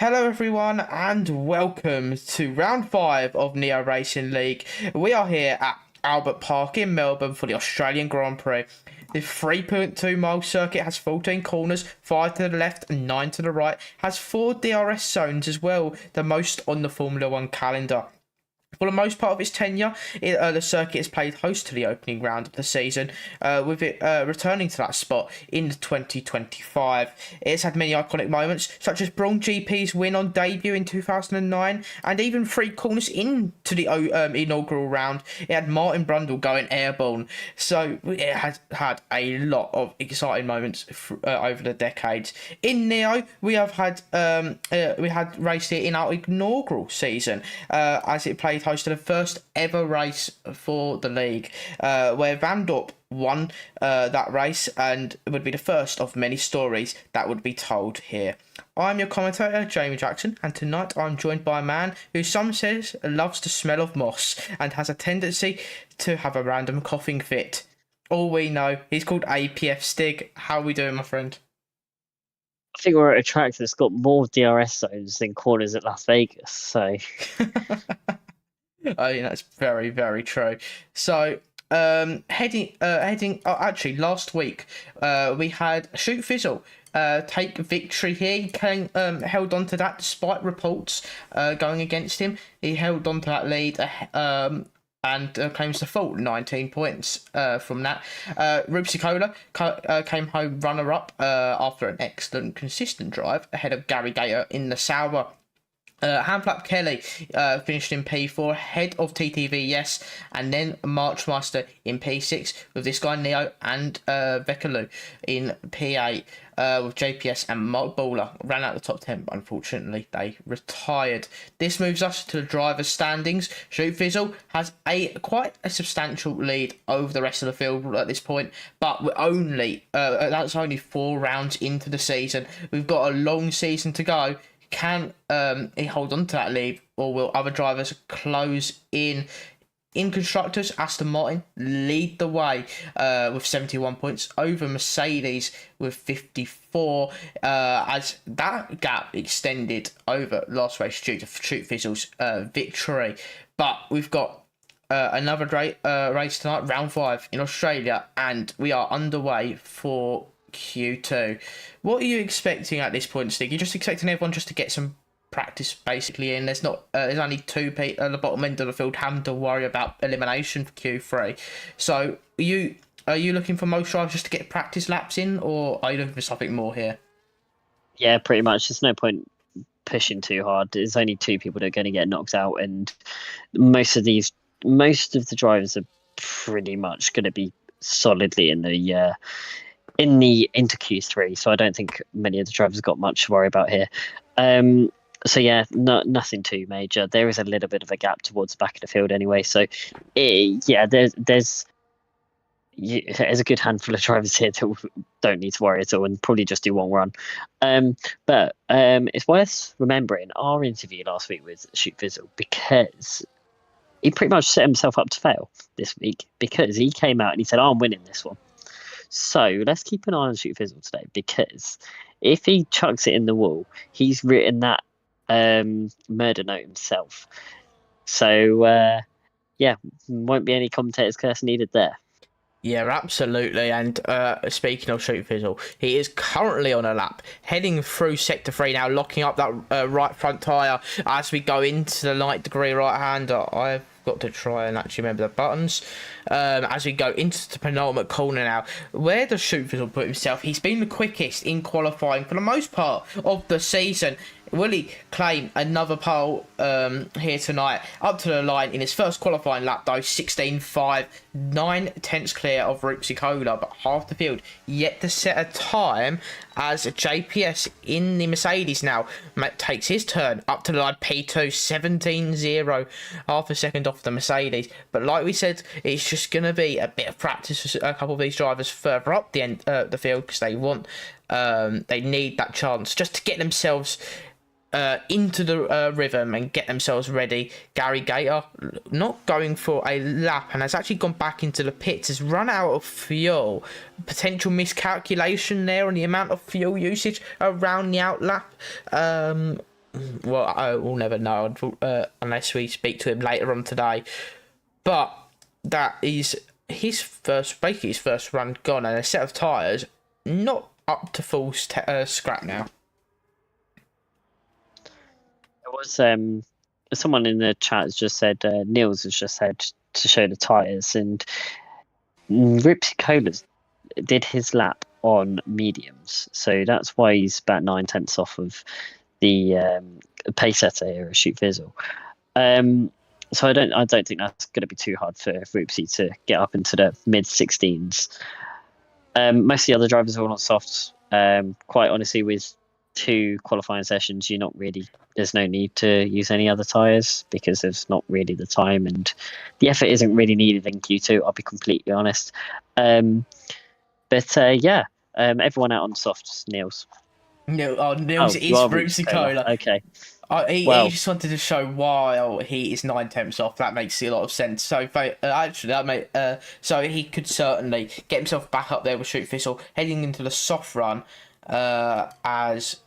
Hello everyone and welcome to round 5 of Neo Racing League. We are here at Albert Park in Melbourne for the Australian Grand Prix. The 3.2 mile circuit has 14 corners, 5 to the left and 9 to the right, has 4 DRS zones as well, the most on the Formula 1 calendar. For the most part of its tenure, the circuit has played host to the opening round of the season, with it returning to that spot in 2025. It's had many iconic moments, such as Braun GP's win on debut in 2009, and even 3 corners into the inaugural round, it had Martin Brundle going airborne. So it has had a lot of exciting moments over the decades. In Neo, we had raced it in our inaugural season, as it played host to the first ever race for the league, where Van Dorp won that race, and it would be the first of many stories that would be told here. I'm your commentator, Jamie Jackson, and tonight I'm joined by a man who some says loves the smell of moss and has a tendency to have a random coughing fit. All we know, he's called apfstig. How are we doing, my friend? I think we're at a track that's got more DRS zones than corners at Las Vegas. So, I mean, that's very, very true. So, actually, last week, we had Shoot Fizzle take victory here. He held on to that despite reports going against him. He held on to that lead and claims the full 19 points from that. Rupsikola came home runner-up after an excellent, consistent drive ahead of Gary Gator in the Sauber. Handflap Kelly finished in P4 ahead of TTV, yes, and then Marchmaster in P6 with this guy Neo and Vekalu in P8 with JPS and Mark Bowler ran out the top 10, but unfortunately they retired. This moves us to the driver's standings. Shoot Fizzle has quite a substantial lead over the rest of the field at this point, but we're that's only 4 rounds into the season. We've got a long season to go. Can he hold on to that lead, or will other drivers close in? In constructors, Aston Martin lead the way with 71 points over Mercedes with 54, as that gap extended over last race due to Shoot Fizzle's victory. But we've got another race tonight, round 5 in Australia, and we are underway for Q2. What are you expecting at this point, Stig? You're just expecting everyone just to get some practice basically in. There's only 2 people at the bottom end of the field having to worry about elimination for Q3. So are you looking for most drivers just to get practice laps in, or are you looking for something more here? yeah, pretty much. There's no point pushing too hard. There's only 2 people that are going to get knocked out, and most of the drivers are pretty much going to be solidly into Q3, so I don't think many of the drivers got much to worry about here. So yeah, nothing too major. There is a little bit of a gap towards the back of the field anyway. So there's a good handful of drivers here that don't need to worry at all and probably just do one run. But it's worth remembering our interview last week with Shoot Fizzle, because he pretty much set himself up to fail this week, because he came out and he said, "Oh, I'm winning this one." So let's keep an eye on Shoot Fizzle today, because if he chucks it in the wall, he's written that murder note himself. So yeah, won't be any commentator's curse needed there. Yeah, absolutely. And speaking of Shoot Fizzle, he is currently on a lap, heading through Sector 3 now, locking up that right front tyre as we go into the 90 degree right-hander. I've got to try and actually remember the buttons. As we go into the penultimate corner now, where does Shoot Fizzle put himself? He's been the quickest in qualifying for the most part of the season. Will he claim another pole here tonight? Up to the line in his first qualifying lap though, 16.5, 9 tenths clear of Rupsikola, but half the field yet to set a time, as JPS in the Mercedes now takes his turn up to the line, P2, 17.0, half a second off the Mercedes. But like we said, it's just going to be a bit of practice for a couple of these drivers further up the field, because they need that chance just to get themselves into the rhythm and get themselves ready. Gary Gator not going for a lap and has actually gone back into the pits, has run out of fuel. Potential miscalculation there on the amount of fuel usage around the outlap. well, I will never know unless we speak to him later on today. But that is basically his first run gone, and a set of tyres not up to full scrap now. There was someone in the chat has just said Niels has just said to show the tyres, and Ripsy Colas did his lap on mediums, so that's why he's about 9/10 off of the pace setter here at Shoot Fizzle. So I don't think that's going to be too hard for Ripsy to get up into the mid 16s. Most of the other drivers are all on softs. Quite honestly, with 2 qualifying sessions, there's no need to use any other tyres because there's not really the time, and the effort isn't really needed in Q2. I'll be completely honest. Everyone out on softs. Niels. Niels is Ripsy Cola. Okay. He just wanted to show why he is 9/10 off. That makes a lot of sense. So so he could certainly get himself back up there with Shoot Fizzle heading into the soft run. As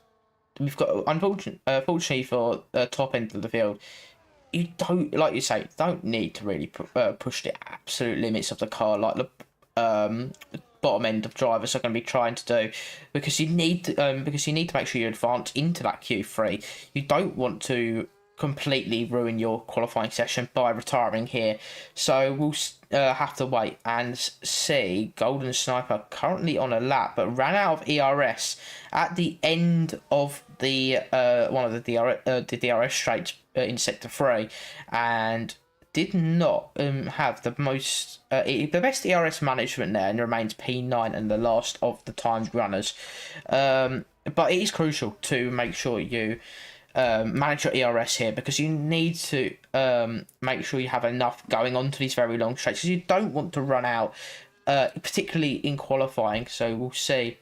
we've got, unfortunately for the top end of the field, you don't, like you say, don't need to really push the absolute limits of the car like the bottom end of drivers are going to be trying to do, because you need to make sure you advance into that Q3. You don't want to completely ruin your qualifying session by retiring here. So we'll have to wait and see. Golden Sniper currently on a lap, but ran out of ERS at the end of the one of the DRS straights in sector 3, and did not have the best ERS management there, and remains P9 and the last of the timed runners. But it is crucial to make sure you manage your ERS here, because you need to make sure you have enough going on to these very long straights, because you don't want to run out, particularly in qualifying. So we'll see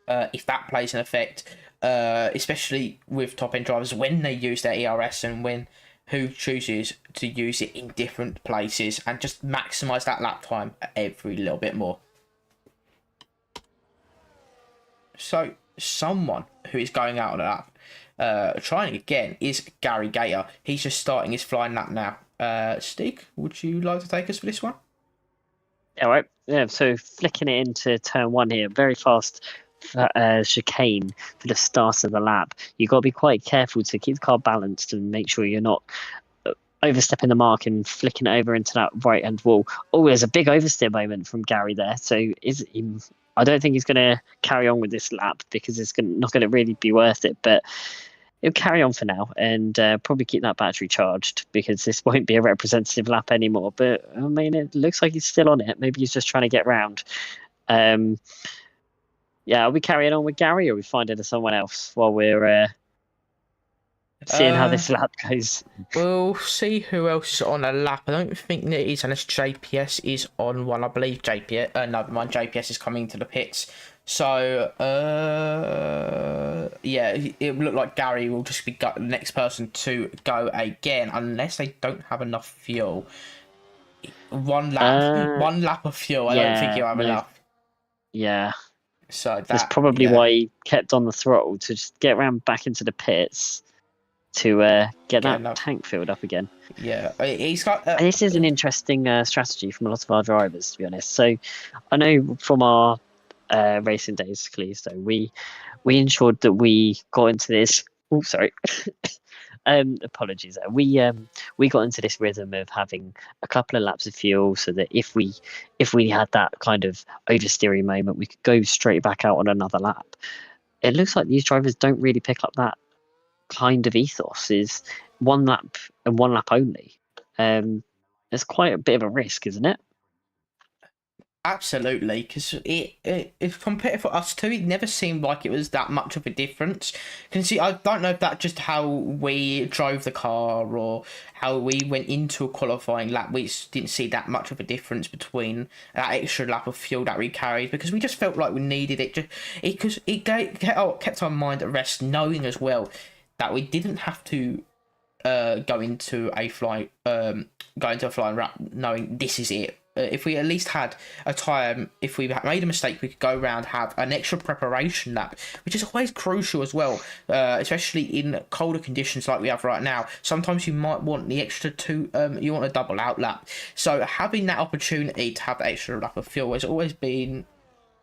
if that plays an effect, especially with top end drivers when they use their ERS, and who chooses to use it in different places, and just maximise that lap time every little bit more. So someone who is going out on a lap, trying again, is Gary Gator. He's just starting his flying lap now. Stig, would you like to take us for this one? All right. Yeah. So flicking it into turn 1 here, very fast chicane for the start of the lap. You've got to be quite careful to keep the car balanced and make sure you're not overstepping the mark and flicking it over into that right hand wall. Oh, there's a big oversteer moment from Gary there. So I don't think he's going to carry on with this lap, because it's not going to really be worth it, but he'll carry on for now and probably keep that battery charged, because this won't be a representative lap anymore. But I mean, it looks like he's still on it. Maybe he's just trying to get round. Yeah, are we carrying on with Gary, or are we finding someone else while we're seeing how this lap goes? We'll see who else is on a lap. I don't think there is, unless JPS is on one. I believe JPS is coming to the pits. So, yeah, it will look like Gary will just be the next person to go again, unless they don't have enough fuel. One lap of fuel. I don't think you'll have enough. Yeah. So that's probably why he kept on the throttle, to just get around back into the pits to get that tank filled up again. Yeah, he's got. This is an interesting strategy from a lot of our drivers, to be honest. So I know from our racing days, Callisto, we ensured that we got into this. Oh, sorry. Apologies there. We got into this rhythm of having a couple of laps of fuel, so that if we had that kind of oversteering moment, we could go straight back out on another lap. It looks like these drivers don't really pick up that kind of ethos. Is one lap and one lap only. It's quite a bit of a risk, isn't it? Absolutely, because if compared for us two, it never seemed like it was that much of a difference. I don't know if that's just how we drove the car or how we went into a qualifying lap. We didn't see that much of a difference between that extra lap of fuel that we carried, because we just felt like we needed it. It kept our mind at rest, knowing as well that we didn't have to go into a flying lap knowing this is it. if we at least had a time, if we made a mistake, we could go around, have an extra preparation lap, which is always crucial as well, especially in colder conditions like we have right now. Sometimes you might want the extra two, you want a double out lap. So having that opportunity to have the extra lap of fuel has always been,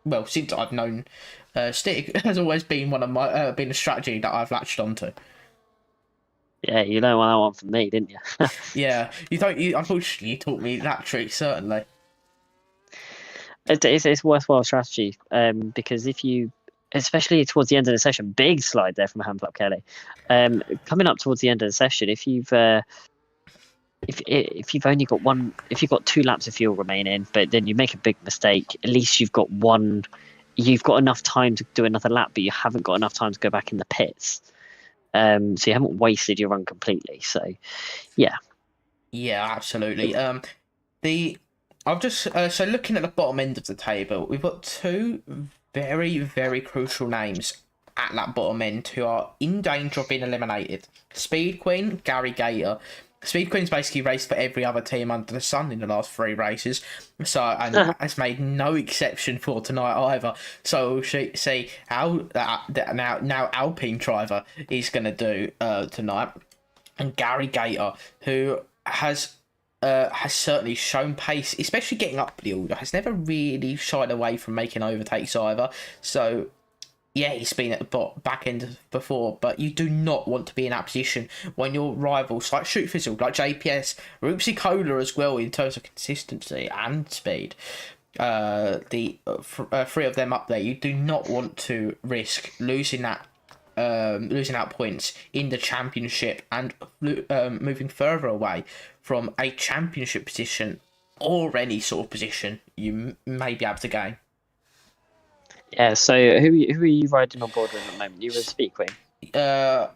well, since I've known Stig, has always been one of my been a strategy that I've latched onto. Yeah, you learned that one from me, didn't you? Yeah, unfortunately you taught me that trick, certainly. It's worthwhile strategy, because if you, especially towards the end of the session, big slide there from Handflap Kelly. Coming up towards the end of the session, if you've only got if you've got 2 laps of fuel remaining, but then you make a big mistake, at least you've got enough time to do another lap, but you haven't got enough time to go back in the pits. So you haven't wasted your run completely. So, yeah. Yeah, absolutely. I've just so looking at the bottom end of the table, we've got 2 very, very crucial names at that bottom end who are in danger of being eliminated. Speed Queen, Gary Gator. Speed Queen's basically raced for every other team under the sun in the last 3 races, and has made no exception for tonight either. So we'll see how now Alpine driver is going to do tonight, and Gary Gator, who has certainly shown pace, especially getting up the order, has never really shied away from making overtakes either. So yeah, he's been at the back end before, but you do not want to be in that position when your rivals like Shoot Fizzle, like JPS, Roopsy Cola as well in terms of consistency and speed. The 3 of them up there, you do not want to risk losing out points in the championship and moving further away from a championship position or any sort of position you may be able to gain. Yeah, so who are you riding on board with at the moment? You were Speed Queen? I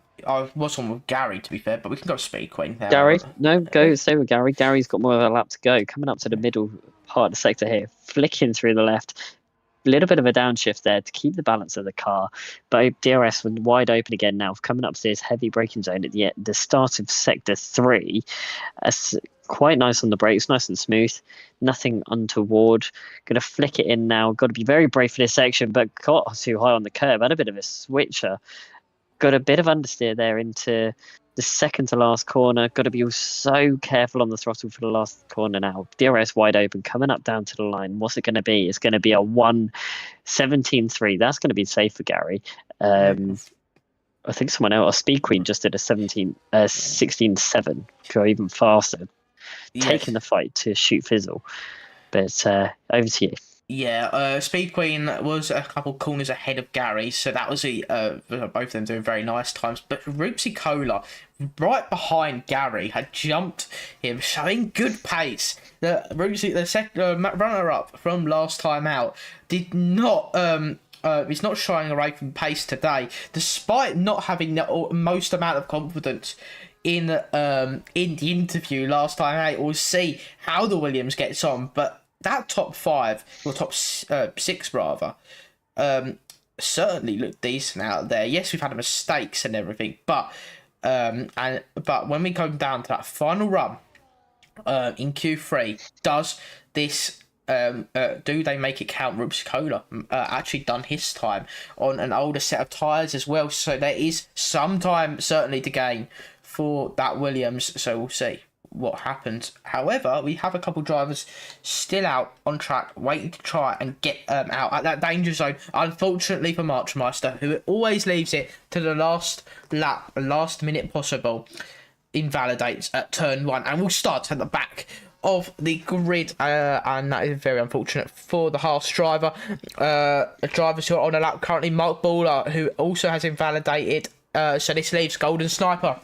was on with Gary, to be fair, but we can go Speed Queen. Gary? No, stay with Gary. Gary's got more of a lap to go. Coming up to the middle part of the sector here, flicking through the left. A little bit of a downshift there to keep the balance of the car, but DRS was wide open again now, coming up to this heavy braking zone at the start of sector 3. Quite nice on the brakes, nice and smooth, nothing untoward. Gonna flick it in now. Got to be very brave for this section, but got too high on the curb. Had a bit of a switcher. Got a bit of understeer there into the second to last corner. Got to be so careful on the throttle for the last corner now. DRS wide open, coming up down to the line. What's it going to be? It's going to be a 1:17.3. That's going to be safe for Gary. I think someone else, Speed Queen, just did a 16.7, go even faster. Yes. Taking the fight to Shoot Fizzle. But over to you. Yeah, Speed Queen was a couple corners ahead of Gary, so that was both of them doing very nice times. But Roopsy Cola, right behind Gary, had jumped him, showing good pace. The second runner-up from last time out, did not is not shying away from pace today, despite not having the most amount of confidence in the interview last time out. We'll see how the Williams gets on, but that top 5, or top 6 rather, certainly looked decent out there. Yes, we've had mistakes and everything, but when we come down to that final run in Q3, does this do they make it count? Roopsy Cola actually done his time on an older set of tyres as well, so there is some time certainly to gain for that Williams, so we'll see what happens. However, we have a couple drivers still out on track waiting to try and get out at that danger zone. Unfortunately for Marchmeister, who always leaves it to the last lap, last minute possible, invalidates at turn 1, and we'll start at the back of the grid, and that is very unfortunate for the Haas driver. Drivers who are on a lap currently, Mark Baller, who also has invalidated, so this leaves Golden Sniper,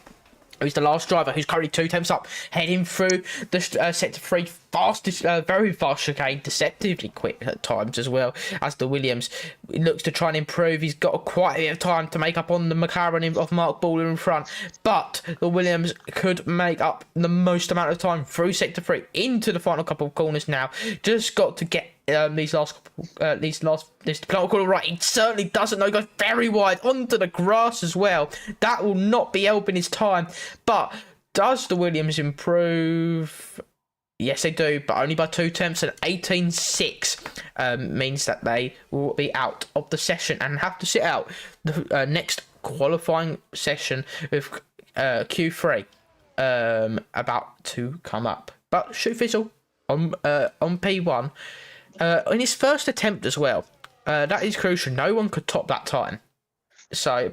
who's the last driver, who's currently 2 temps up, heading through the sector 3 fastest, very fast chicane, deceptively quick at times as well, as the Williams looks to try and improve. He's got quite a bit of time to make up on the McLaren of Mark Baller in front, but the Williams could make up the most amount of time through sector 3 into the final couple of corners now. Just got to get this penultimate corner right. It certainly doesn't. No, goes very wide onto the grass as well. That will not be helping his time. But does the Williams improve? Yes, they do, but only by 2 tenths, and 18.6 means that they will be out of the session and have to sit out the next qualifying session with Q3 about to come up. But Shoot Fizzle on P1 in his first attempt as well. That is crucial. No one could top that time. So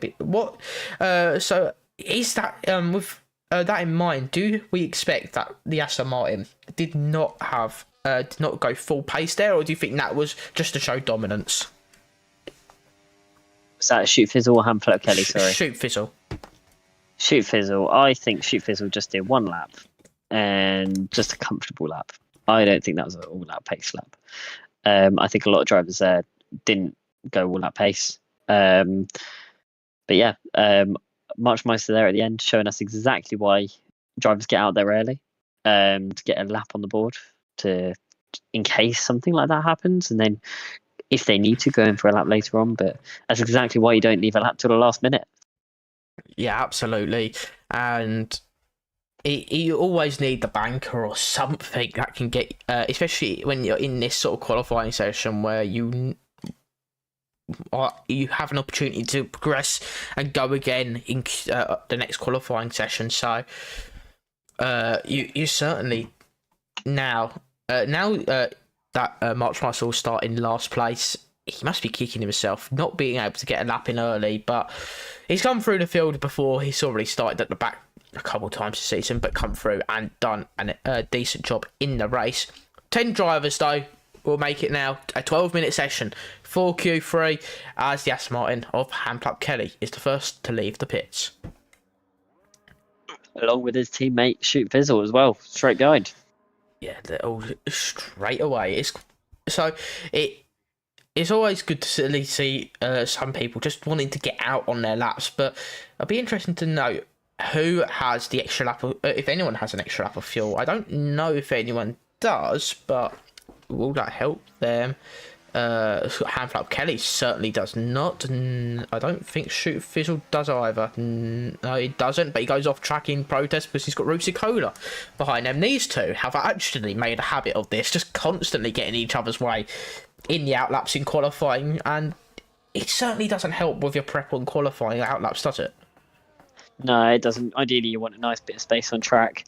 So is that with that in mind? Do we expect that the Aston Martin did not go full pace there, or do you think that was just to show dominance? Was that Shoot Fizzle or Hamflett Kelly? Sorry, Shoot Fizzle. Shoot Fizzle. I think Shoot Fizzle just did one lap and just a comfortable lap. I don't think that was an all-out pace lap. I think a lot of drivers there didn't go all-out pace. But yeah, Marchmeister there at the end, showing us exactly why drivers get out there early, to get a lap on the board, in case something like that happens, and then if they need to go in for a lap later on. But that's exactly why you don't leave a lap till the last minute. Yeah, absolutely. And you always need the banker or something that can get, especially when you're in this sort of qualifying session where you have an opportunity to progress and go again in the next qualifying session. So you certainly now that Marchmeister will start in last place, he must be kicking himself not being able to get a lap in early, but he's come through the field before. He's already started at the back a couple of times this season, but come through and done a decent job in the race. 10 drivers though will make it now, a 12-minute session for Q3, as the Aston Martin of Hamflett Kelly is the first to leave the pits, Along with his teammate Shoot Fizzle as well, straight guide. Yeah, they're all straight away. It's always good to at least see some people just wanting to get out on their laps, but it'll be interesting to know who has the extra lap of, if anyone has an extra lap of fuel. I don't know if anyone does, but will that help them? Hamflett Kelly certainly does not. I don't think Shoot Fizzle does either. No, he doesn't, but he goes off track in protest because he's got Rupsi Cola behind them. These two have actually made a habit of this, just constantly getting each other's way in the outlaps in qualifying, and it certainly doesn't help with your prep on qualifying outlaps, does it? No, it doesn't. Ideally, you want a nice bit of space on track.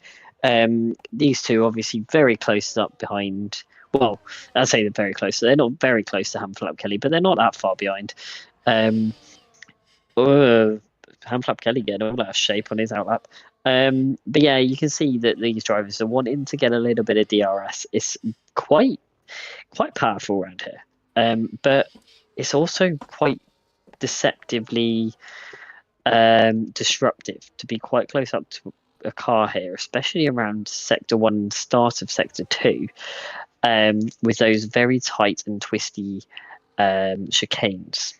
These two obviously very close up behind. Well, I say they're very close. They're not very close to Hamflett Kelly, but they're not that far behind. Hamflett Kelly getting all out of shape on his outlap. But yeah, you can see that these drivers are wanting to get a little bit of DRS. It's quite powerful around here, but it's also quite deceptively disruptive to be quite close up to a car here, especially around sector 1, start of sector 2. With those very tight and twisty chicanes.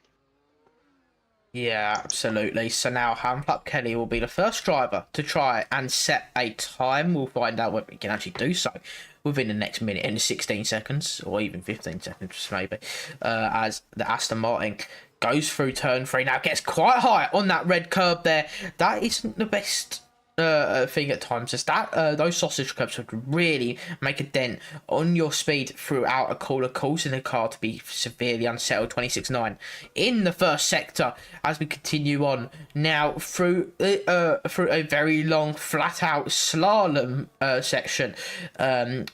Yeah, absolutely. So now Hamflett Kelly will be the first driver to try and set a time. We'll find out whether he can actually do so within the next minute, in 16 seconds, or even 15 seconds maybe, as the Aston Martin goes through turn 3. Now it gets quite high on that red curb there. That isn't the best thing at times, is that those sausage curbs would really make a dent on your speed throughout a corner, causing the car to be severely unsettled. 26.9 in the first sector as we continue on now through a very long flat out slalom section,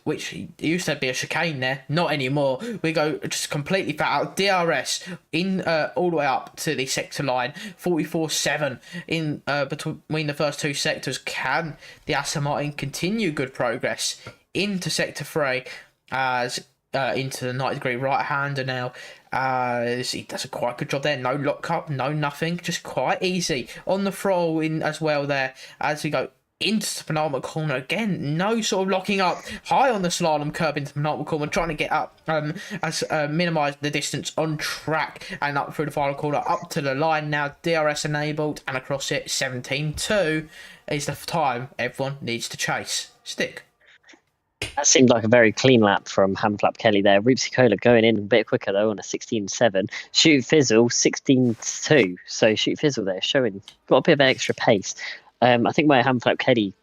which used to be a chicane there, not anymore. We go just completely flat out. DRS in all the way up to the sector line, 44.7 in between the first two sectors. Can the Aston Martin continue good progress into sector 3 as into the 90-degree right-hander now, as he does a quite good job there. No lock-up, no nothing, just quite easy on the throttle in as well there as we go into the penultimate corner again. No sort of locking up, high on the slalom curb into the penultimate corner, trying to get up as minimise the distance on track and up through the final corner up to the line now. DRS enabled and across it. 17.2 is the time everyone needs to chase. Stick. That seemed like a very clean lap from Hamflett Kelly there. Rupsi Cola going in a bit quicker though on a 16.7. Shoot Fizzle 16.2. So Shoot Fizzle there got a bit of extra pace. I think where Hamflett Kelly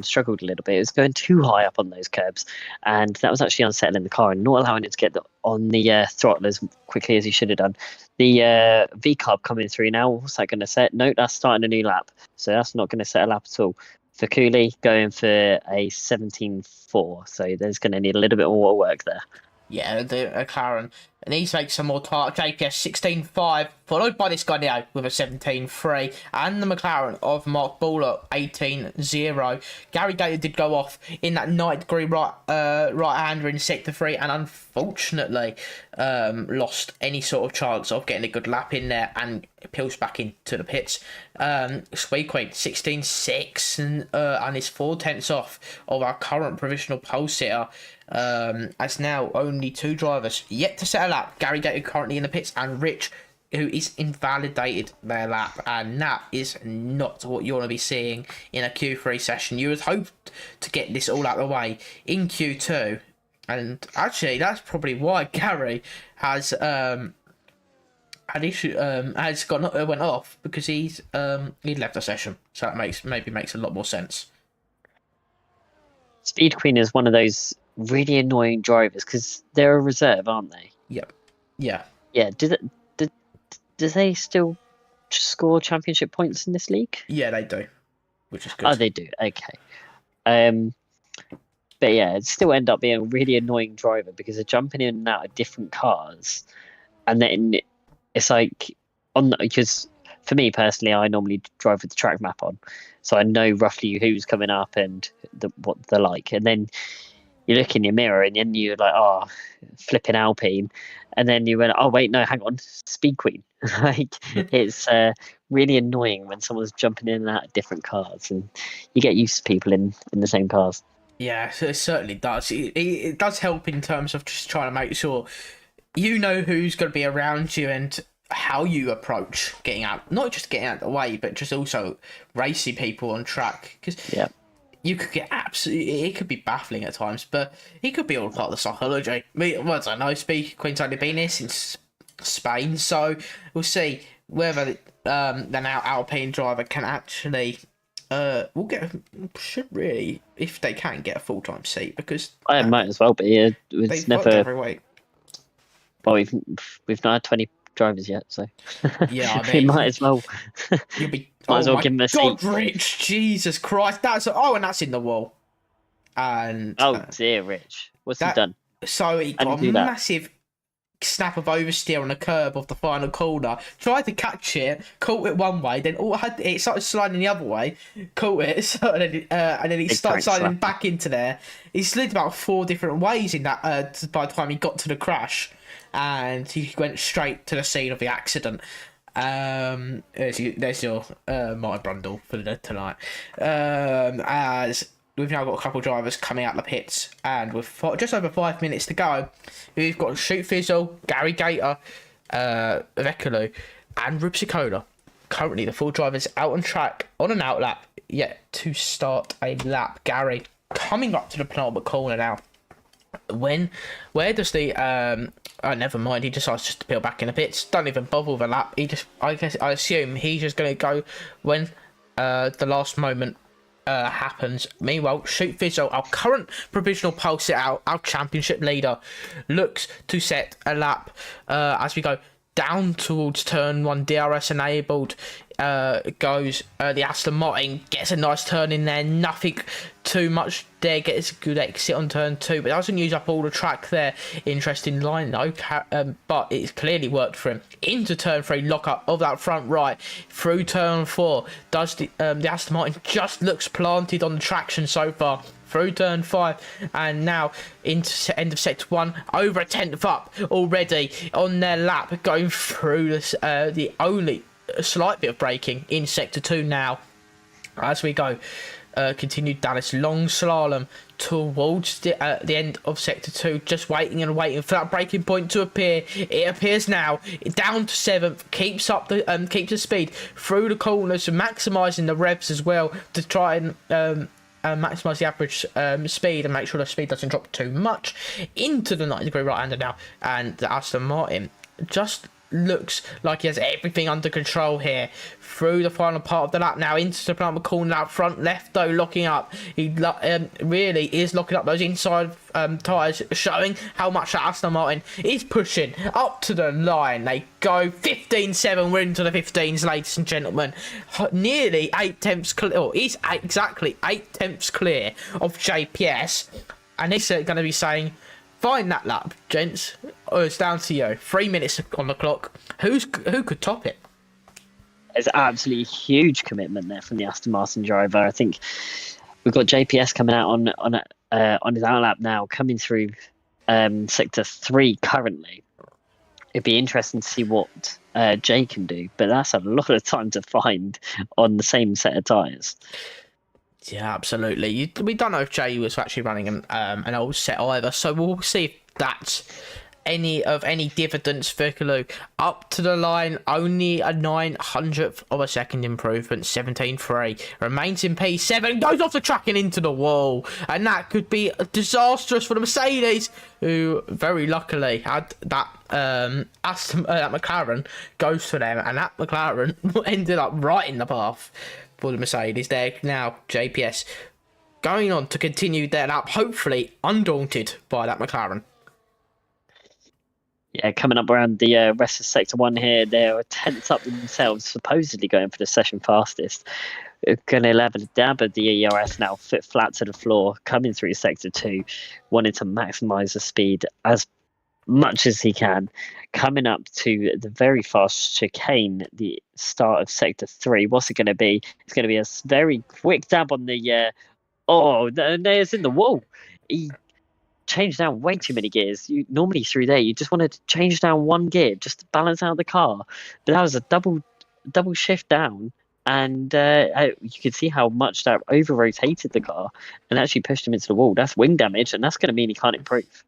struggled a little bit. It was going too high up on those curbs, and that was actually unsettling the car and not allowing it to get on the throttle as quickly as he should have done. The V carb coming through now. What's that going to set? No, that's starting a new lap, so that's not going to set a lap at all. For Cooley, going for a 17.4, so there's going to need a little bit more work there. Yeah, the McLaren needs to make some more time. JPS 16.5, followed by this guy now with a 17.3, and the McLaren of Mark Buller 18.0. Gary Gator did go off in that 90-degree right-hander in sector 3, and unfortunately lost any sort of chance of getting a good lap in there and peels back into the pits. Sweet Queen 16.6 and is 4/10 off of our current provisional pole sitter. As now only 2 drivers yet to set a lap. Gary Gator currently in the pits, and Rich, who is invalidated their lap, and that is not what you want to be seeing in a Q3 session. You would hope to get this all out of the way in Q2, and actually that's probably why Gary has went off, because he left the session. So that maybe makes a lot more sense. Speed Queen is one of those really annoying drivers because they're a reserve, aren't they? Yep. Yeah. Yeah. Do they still score championship points in this league? Yeah, they do, which is good. Oh, they do. Okay. But yeah, it still end up being a really annoying driver because they're jumping in and out of different cars, and then it's like because for me personally, I normally drive with the track map on, so I know roughly who's coming up and what they're like, and then you look in your mirror and then you're like, oh, flipping Alpine. And then you went, oh, wait, no, hang on, Speed Queen. Like, it's really annoying when someone's jumping in and out of different cars, and you get used to people in the same cars. Yeah, it certainly does. It does help in terms of just trying to make sure you know who's going to be around you and how you approach getting out. Not just getting out of the way, but just also racing people on track. Because yeah. You could get it could be baffling at times, but it could be all part of the psychology. Well, I don't know, Speed Queen's only been here since Spain, so we'll see whether the now Alpine driver can actually should really, if they can, get a full-time seat, because I might as well be. It's never every week. Well, we've not had 20 drivers yet, so yeah, I we mean, might as well. You'll be might as well give him a God, seat. Rich, Jesus Christ, and that's in the wall. And dear, Rich, what's he done? So he got a massive snap of oversteer on the curb of the final corner. Tried to catch it, caught it one way, then it started sliding the other way. Caught it, and then he started sliding back into there. He slid about 4 different ways in that. By the time he got to the crash, and he went straight to the scene of the accident. There's your Martin Brundle for tonight. As we've now got a couple of drivers coming out the pits, and with just over 5 minutes to go, we've got Shoot Fizzle, Gary Gator, Vekulu, and Rupsicola. Currently, the 4 drivers out on track on an outlap, yet to start a lap. Gary coming up to the penultimate corner now. Where does the never mind, he decides just to peel back in the pits, don't even bother with a lap. I assume he's just going to go when the last moment happens. Meanwhile, Shoot Fizzle, our current provisional pole sitter, our championship leader, looks to set a lap as we go down towards turn 1. DRS enabled goes the Aston Martin, gets a nice turn in there, nothing too much there, gets a good exit on turn 2, but doesn't use up all the track there. Interesting line though, but it's clearly worked for him. Into turn 3, lock up of that front right, through turn 4, does the Aston Martin just looks planted on the traction so far. Through turn 5, and now into end of sector 1, over a 10th up already on their lap, going through this, the only slight bit of braking in sector 2 now. As we go, continue down this long slalom towards the end of sector 2, just waiting and waiting for that braking point to appear. It appears now, down to 7th, keeps the speed through the corners, maximising the revs as well to try and maximise the average speed and make sure the speed doesn't drop too much. Into the 90-degree right-hander now, and the Aston Martin just looks like he has everything under control here. Through the final part of the lap now, into the penultimate corner out front left though, locking up. He really is locking up those inside tyres, showing how much that Aston Martin is pushing up to the line. They go 15-7, we're into the 15s, ladies and gentlemen. Nearly 8 tenths clear, or is exactly 8 tenths clear of JPS. And he's going to be saying, find that lap, gents. Oh, it's down to you. 3 minutes on the clock. Who could top it? There's absolutely huge commitment there from the Aston Martin driver. I think we've got JPS coming out on his outlap now, coming through sector 3 currently. It'd be interesting to see what Jay can do, but that's a lot of time to find on the same set of tyres. Yeah, absolutely. We don't know if Jay was actually running an old set either, so we'll see if that's any dividends for Kalou. Up to the line, only a 900th of a second improvement, 17.3. Remains in P7, goes off the track and into the wall. And that could be disastrous for the Mercedes, who very luckily had that that McLaren goes for them. And that McLaren ended up right in the path for the Mercedes there. Now, JPS going on to continue their lap, hopefully undaunted by that McLaren. Yeah, coming up around the rest of Sector 1 here, they're tenths up themselves, supposedly going for the session fastest. Going to have a dab at the ERS now, foot flat to the floor, coming through Sector 2, wanting to maximise the speed as much as he can. Coming up to the very fast chicane, the start of Sector 3. What's it going to be? It's going to be a very quick dab on the... there's in the wall. He changed down way too many gears. You normally through there, you just wanted to change down one gear just to balance out the car, but that was a double shift down, and you could see how much that over rotated the car and actually pushed him into the wall. That's wing damage, and that's going to mean he can't improve.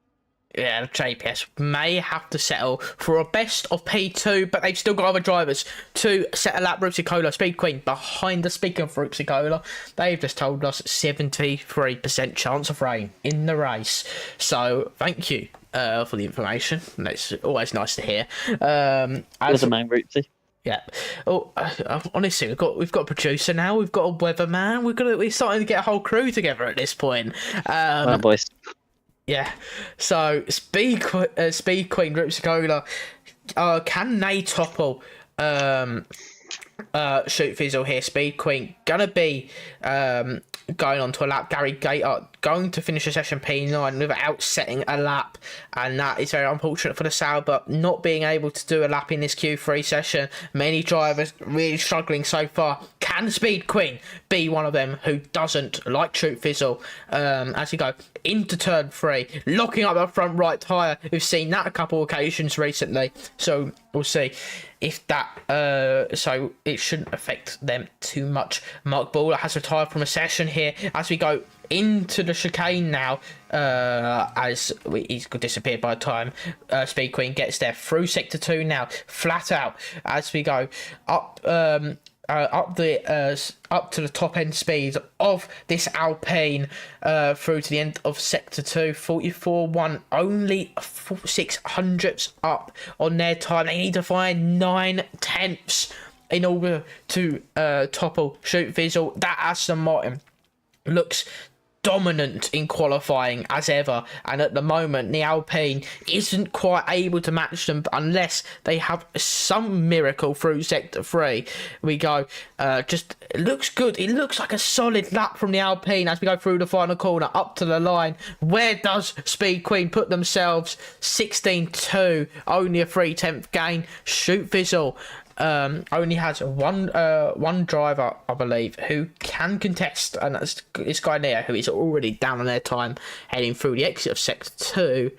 Yeah, JPS may have to settle for a best of P2, but they've still got other drivers to set a lap. Ruxicola, Speed Queen behind the speaker of Ruxicola. They've just told us 73% chance of rain in the race. So thank you for the information. It's always nice to hear. As a man, Ruxy. Yeah. Oh, honestly, we've got a producer now. We've got a weatherman. We're starting to get a whole crew together at this point. Well, boys. Yeah, so Speed Queen, Ruxicola, can they topple Shoot Fizzle here? Speed Queen gonna be going on to a lap. Gary Gator going to finish the session P9 without setting a lap, and that is very unfortunate for the Sauber not being able to do a lap in this Q3 session. Many drivers really struggling so far. Can Speed Queen be one of them who doesn't, like Shoot Fizzle, as we go into turn 3, locking up the front right tyre? We've seen that a couple of occasions recently, so we'll see if that so it shouldn't affect them too much. Mark Baller has retired from a session here as we go into the chicane now, he's disappeared by the time Speed Queen gets there. Through sector 2 now, flat out as we go up up to the top end speed of this Alpine, through to the end of sector 2. 44.1, only 600ths up on their time. They need to find 9 tenths in order to topple Shoot Fizzle. That Aston Martin looks dominant in qualifying as ever, and at the moment the Alpine isn't quite able to match them unless they have some miracle through sector 3. We go, it looks good. It looks like a solid lap from the Alpine as we go through the final corner up to the line. Where does Speed Queen put themselves? 16.2, only a 3/10 gain. Shoot Fizzle only has one driver, I believe, who can contest, and that's this guy there, who is already down on their time heading through the exit of sector 2.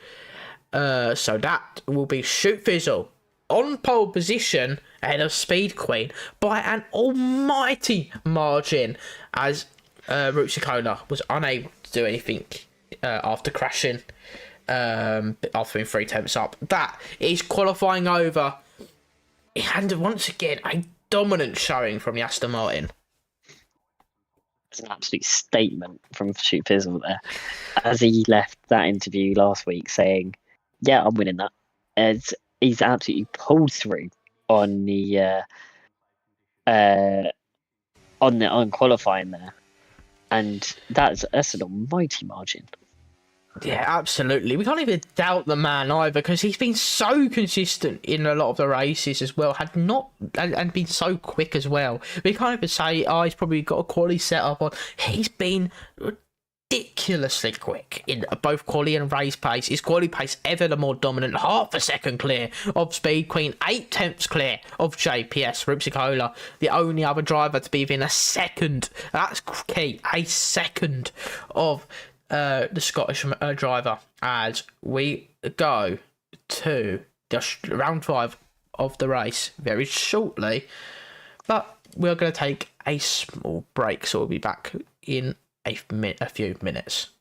So that will be Shoot Fizzle on pole position ahead of Speed Queen by an almighty margin, as Ruxicola was unable to do anything after crashing after being 3 tenths up. That is qualifying over. And once again, a dominant showing from the Aston Martin. It's an absolute statement from Shoot Fizzle there, as he left that interview last week saying, "Yeah, I'm winning that." he's absolutely pulled through on the on qualifying there, and that's an almighty margin. Yeah, absolutely. We can't even doubt the man either, because he's been so consistent in a lot of the races as well. And been so quick as well. We can't even say, oh, he's probably got a quality setup on. He's been ridiculously quick in both quality and race pace. His quality pace ever the more dominant, half a second clear of Speed Queen, 8/10 clear of JPS Rupsicola, the only other driver to be within a second. That's key, a second of the Scottish driver, as we go to the round 5 of the race very shortly. But we're going to take a small break, so we'll be back in a few minutes.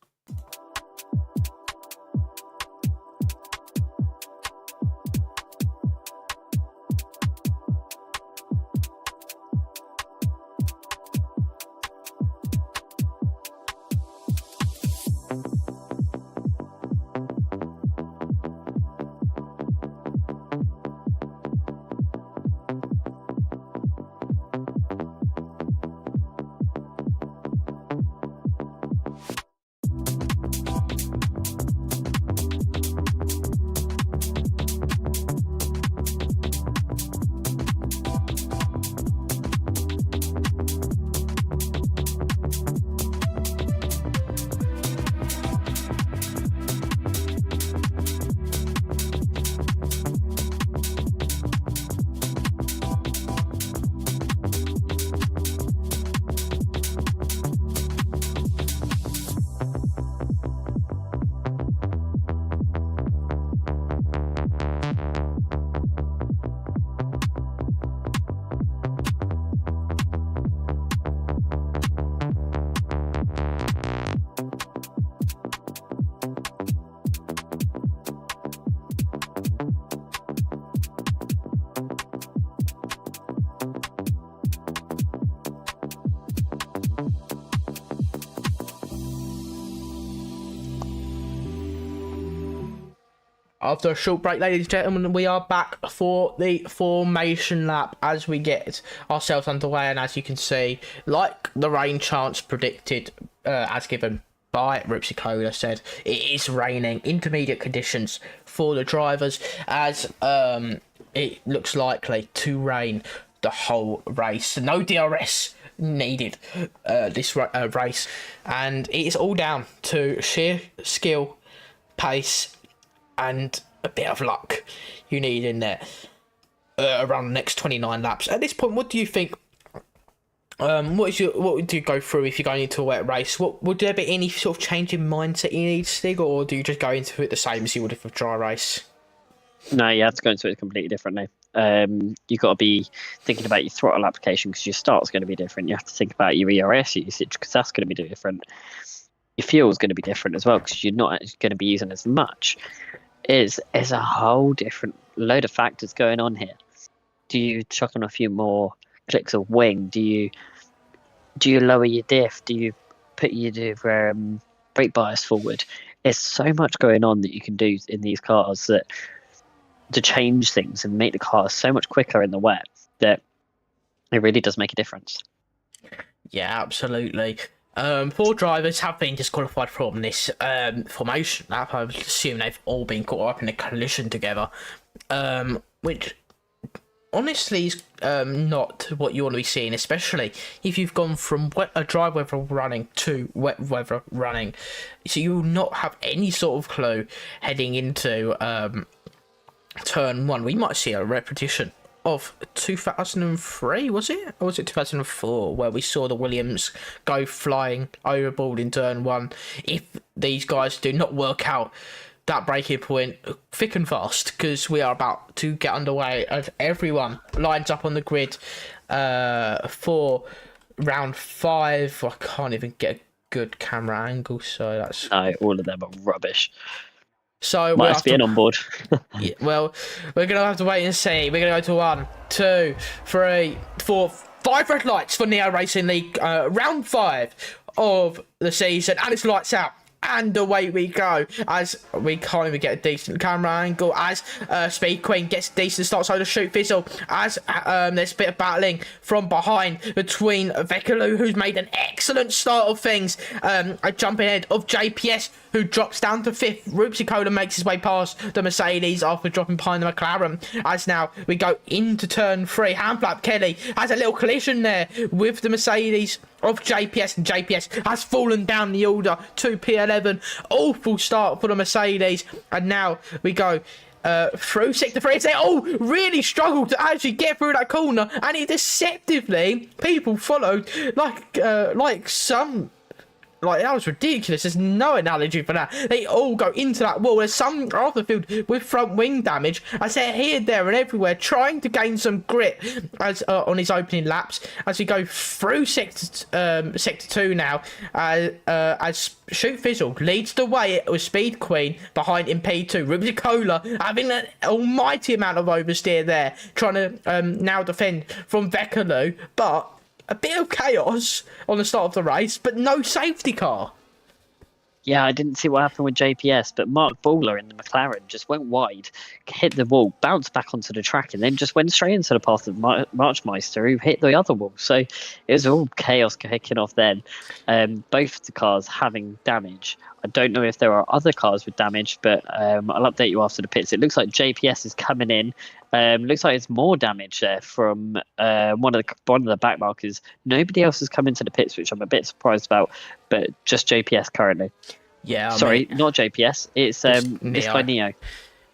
After a short break, ladies and gentlemen, we are back for the formation lap as we get ourselves underway. And as you can see, like the rain chance predicted, as given by Rupsicola said, it is raining. Intermediate conditions for the drivers, as it looks likely to rain the whole race. No DRS needed this race, and it is all down to sheer skill, pace, and a bit of luck you need in there around the next 29 laps. At this point, what do you think? What would you go through if you're going into a wet race? Would there be any sort of change in mindset you need, Stig, or do you just go into it the same as you would if a dry race? No, you have to go into it completely differently. You've got to be thinking about your throttle application, because your start's going to be different. You have to think about your ERS usage, because that's going to be different. Your fuel's going to be different as well, because you're not going to be using as much. Is a whole different load of factors going on here. Do you chuck on a few more clicks of wing? Do you lower your diff? Do you put your brake bias forward? There's so much going on that you can do in these cars that to change things and make the car so much quicker in the wet that it really does make a difference. Yeah, absolutely. 4 drivers have been disqualified from this formation lap. I would assume they've all been caught up in a collision together, which honestly is not what you want to be seeing, especially if you've gone from dry weather running to wet weather running. So you will not have any sort of clue heading into turn 1. We might see a repetition of 2003, was it? Or was it 2004, where we saw the Williams go flying overboard in turn 1? If these guys do not work out that breaking point thick and fast, because we are about to get underway as everyone lines up on the grid for round 5. I can't even get a good camera angle, so that's... No, all of them are rubbish. So might be on board. Yeah, well, we're gonna have to wait and see. We're gonna go to 1, 2, 3, 4, 5 red lights for Neo Racing League, round 5 of the season, and it's lights out. and away we go, as we can't even get a decent camera angle, as Speed Queen gets a decent start, so to Shoot Fizzle, as there's a bit of battling from behind between Vekalu, who's made an excellent start of things, a jump ahead of JPS, who drops down to 5th. Rupsicola makes his way past the Mercedes after dropping behind the McLaren, as now we go into turn 3. Handflap Kelly has a little collision there with the Mercedes of JPS, and JPS has fallen down the order to P11. Awful start for the Mercedes, and now we go through sector 3. They all really struggled to actually get through that corner, and it deceptively, people followed like some. Like, that was ridiculous. There's no analogy for that. They all go into that wall. There's some off the field with front wing damage, as they're here, there, and everywhere, trying to gain some grit as on his opening laps. As we go through sector 2 now, as Shoot Fizzle leads the way with Speed Queen behind in P2. Rubsicola having an almighty amount of oversteer there, trying to now defend from Vekalu, but a bit of chaos on the start of the race, but no safety car. Yeah, I didn't see what happened with JPS, but Mark Bowler in the McLaren just went wide, hit the wall, bounced back onto the track, and then just went straight into the path of Marchmeister, who hit the other wall. So it was all chaos kicking off then. Both the cars having damage. I don't know if there are other cars with damage, but I'll update you after the pits. It looks like JPS is coming in. Looks like it's more damage there from one of the back markers. Nobody else has come into the pits, which I'm a bit surprised about, but just JPS currently. Yeah, Sorry, not JPS. It's by Neo.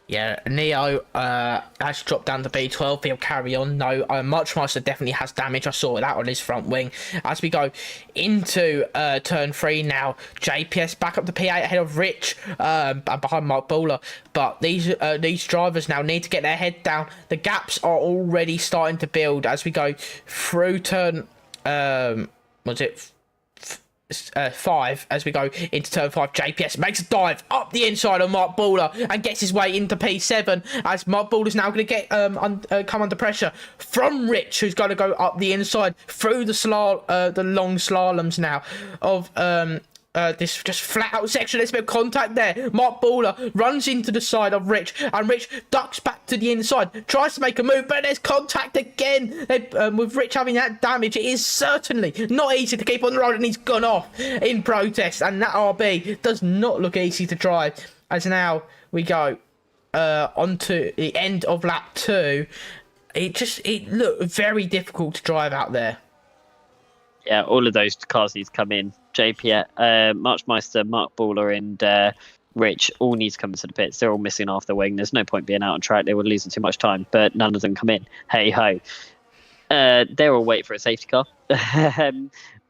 Yeah, Neo has dropped down to B12. He'll carry on. No, Marchmeister definitely has damage. I saw that on his front wing. As we go into turn 3 now, JPS back up to P8 ahead of Rich and behind Mark Bowler. But these drivers now need to get their head down. The gaps are already starting to build as we go through turn 5. As we go into turn 5, JPS makes a dive up the inside of Mark Bowler and gets his way into P7, as Mark Bowler's now going to get come under pressure from Rich, who's going to go up the inside through the long slaloms now of this just flat out section. There's a bit of contact there. Mark Bowler runs into the side of Rich, and Rich ducks back to the inside, tries to make a move, but there's contact again. With Rich having that damage, it is certainly not easy to keep on the road, and he's gone off in protest, and that RB does not look easy to drive. As now we go onto the end of lap 2. It looked very difficult to drive out there. Yeah, all of those cars need to come in. JP, Marchmeister, Mark Bowler, and Rich all need to come into the pits. They're all missing half the wing. There's no point being out on track. They were losing too much time, but none of them come in. Hey ho. They're all waiting for a safety car.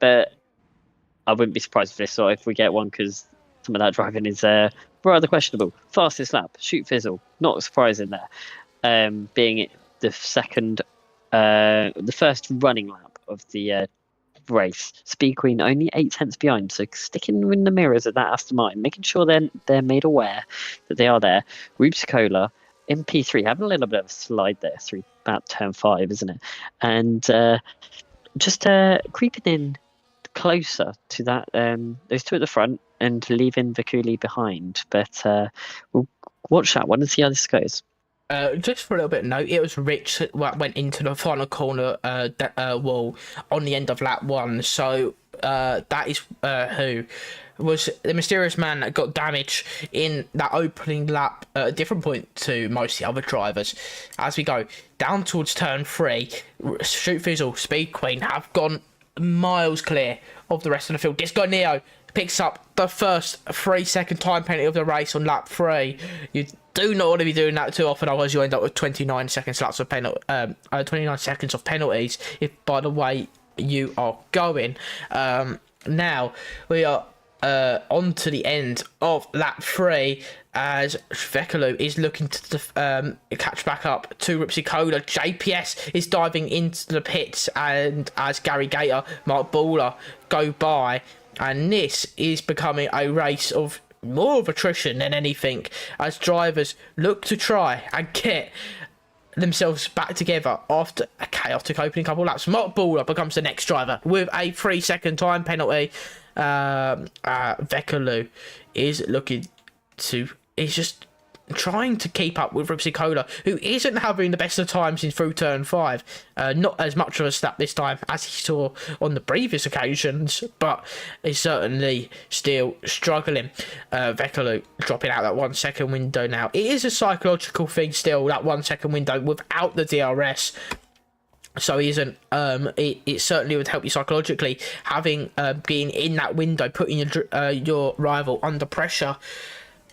But I wouldn't be surprised if we get one, because some of that driving is rather questionable. Fastest lap, Shoot Fizzle. Not surprising there. Being the first running lap of the race. Speed Queen only 8 tenths behind, so sticking in the mirrors of that Aston Martin, making sure they're made aware that they are there. Rupsicola in P3 having a little bit of a slide there through about turn 5, isn't it? And just creeping in closer to that those two at the front and leaving Vikuli behind. But we'll watch that one and see how this goes. Just for a little bit of note, it was Rich that went into the final corner wall on the end of lap 1. So that is who was the mysterious man that got damage in that opening lap at a different point to most of the other drivers. As we go down towards turn 3, Shoot Fizzle, Speed Queen have gone miles clear of the rest of the field. This guy Neo picks up the first 3-second time penalty of the race on lap 3. You do not want to be doing that too often, otherwise you end up with 29 seconds laps of 29 seconds of penalties if by the way you are going. Now we are on to the end of lap 3, as Vekalu is looking to catch back up to Rupsicola. JPS is diving into the pits, and as Gary Gator, Mark Bowler go by, and this is becoming a race of more of attrition than anything, as drivers look to try and get themselves back together after a chaotic opening couple laps. Mark Bowler becomes the next driver with a 3-second time penalty, Vekelu is just trying to keep up with Ripsicola, who isn't having the best of times in through turn 5. Not as much of a snap this time as he saw on the previous occasions, but he's certainly still struggling. Vekelu dropping out that 1 second window now. It is a psychological thing still, that 1 second window without the DRS. So he isn't. It certainly would help you psychologically having being in that window, putting your rival under pressure.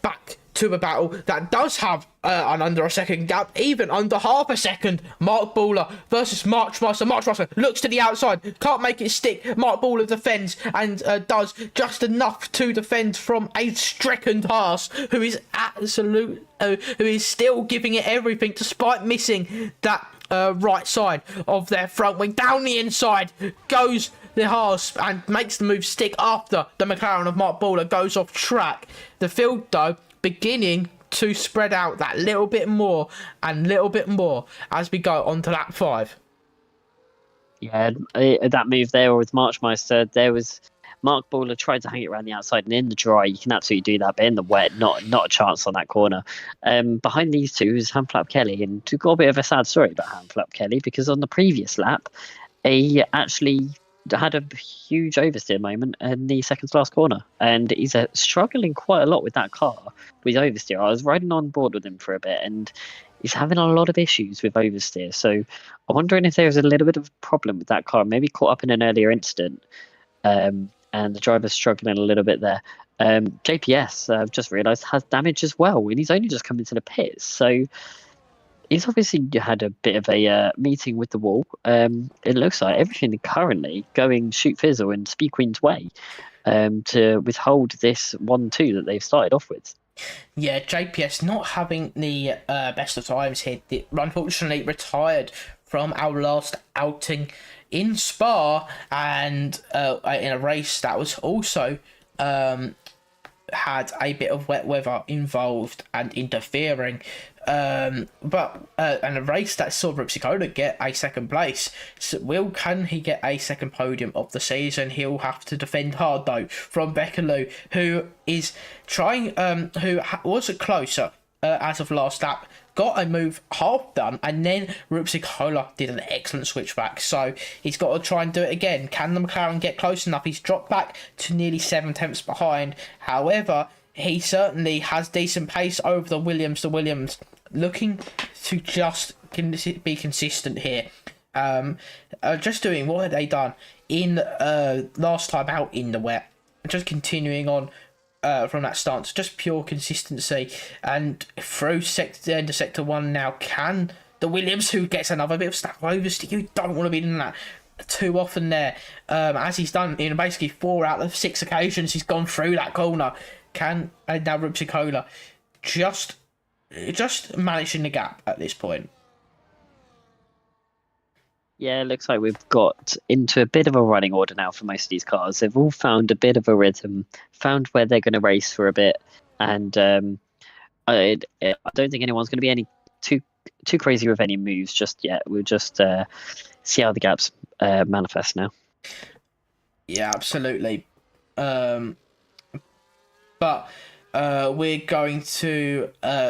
Back to a battle that does have an under a second gap, even under half a second. Mark Baller versus Marchmaster. Marchmaster looks to the outside, can't make it stick. Mark Baller defends and does just enough to defend from a stricken Haas, who is who is still giving it everything despite missing that right side of their front wing. Down the inside goes the Haas and makes the move stick after the McLaren of Mark Baller goes off track. The field, though, beginning to spread out that little bit more and little bit more as we go on to lap 5. Yeah, that move there with Marchmeister, there was Mark Baller tried to hang it around the outside, and in the dry you can absolutely do that, but in the wet, not a chance on that corner. Behind these two is Handflap Kelly, and we've got a bit of a sad story about Handflap Kelly, because on the previous lap he actually had a huge oversteer moment in the second to last corner, and he's struggling quite a lot with that car with oversteer. I was riding on board with him for a bit, and he's having a lot of issues with oversteer. So I'm wondering if there's a little bit of a problem with that car, maybe caught up in an earlier incident, and the driver's struggling a little bit there. JPS, I've just realised, has damage as well, and he's only just come into the pits. So he's obviously had a bit of a meeting with the wall. It looks like everything currently going Shoot Fizzle and Speed Queen's way to withhold this 1-2 that they've started off with. Yeah, JPS not having the best of times here. They unfortunately retired from our last outing in Spa, and in a race that was also had a bit of wet weather involved and interfering. But a race that saw Ripsicola get a second place. So can he get a second podium of the season? He'll have to defend hard though from Vekelu, who is trying, who was closer as of last lap. Got a move half done, and then Ripsicola did an excellent switchback. So he's got to try and do it again. Can the McLaren get close enough? He's dropped back to nearly 7 tenths behind. However, he certainly has decent pace over the Williams. The Williams looking to just be consistent here. Just doing what had they done in last time out in the wet. Just continuing on from that stance, just pure consistency, and through the end of sector 1 now. Can the Williams, who gets another bit of snap oversteer, you don't want to be doing that too often there, as he's done in basically 4 out of 6 occasions he's gone through that corner. Can now Ripsicola just managing the gap at this point? Yeah, it looks like we've got into a bit of a running order now for most of these cars. They've all found a bit of a rhythm, found where they're going to race for a bit, and I don't think anyone's going to be any too crazy with any moves just yet. We'll just see how the gaps manifest now. Yeah, absolutely. But we're going to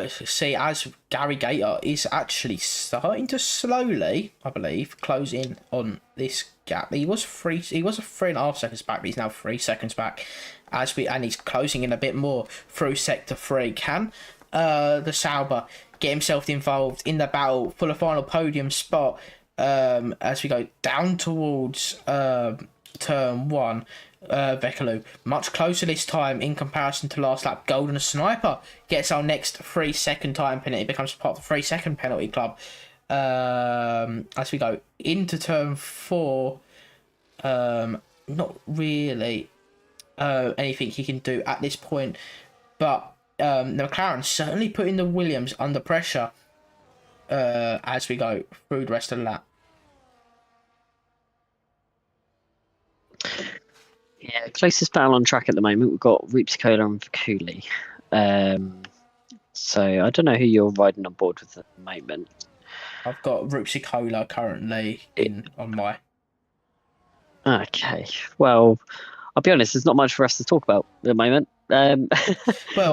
see as Gary Gator is actually starting to slowly, I believe, close in on this gap. He was 3.5 seconds back, but he's now 3 seconds back and he's closing in a bit more through sector 3. Can the Sauber get himself involved in the battle for the final podium spot as we go down towards turn 1? Vekelu much closer this time in comparison to last lap. Golden Sniper gets our next 3 second time penalty, becomes part of the 3 second penalty club as we go into turn 4. Not really anything he can do at this point, but the McLaren certainly putting the Williams under pressure as we go through the rest of the lap. Yeah, closest battle on track at the moment, we've got Ripsicola and Vakuli. So I don't know who you're riding on board with at the moment. I've got Ripsicola currently on my. Okay, well, I'll be honest, there's not much for us to talk about at the moment. Well,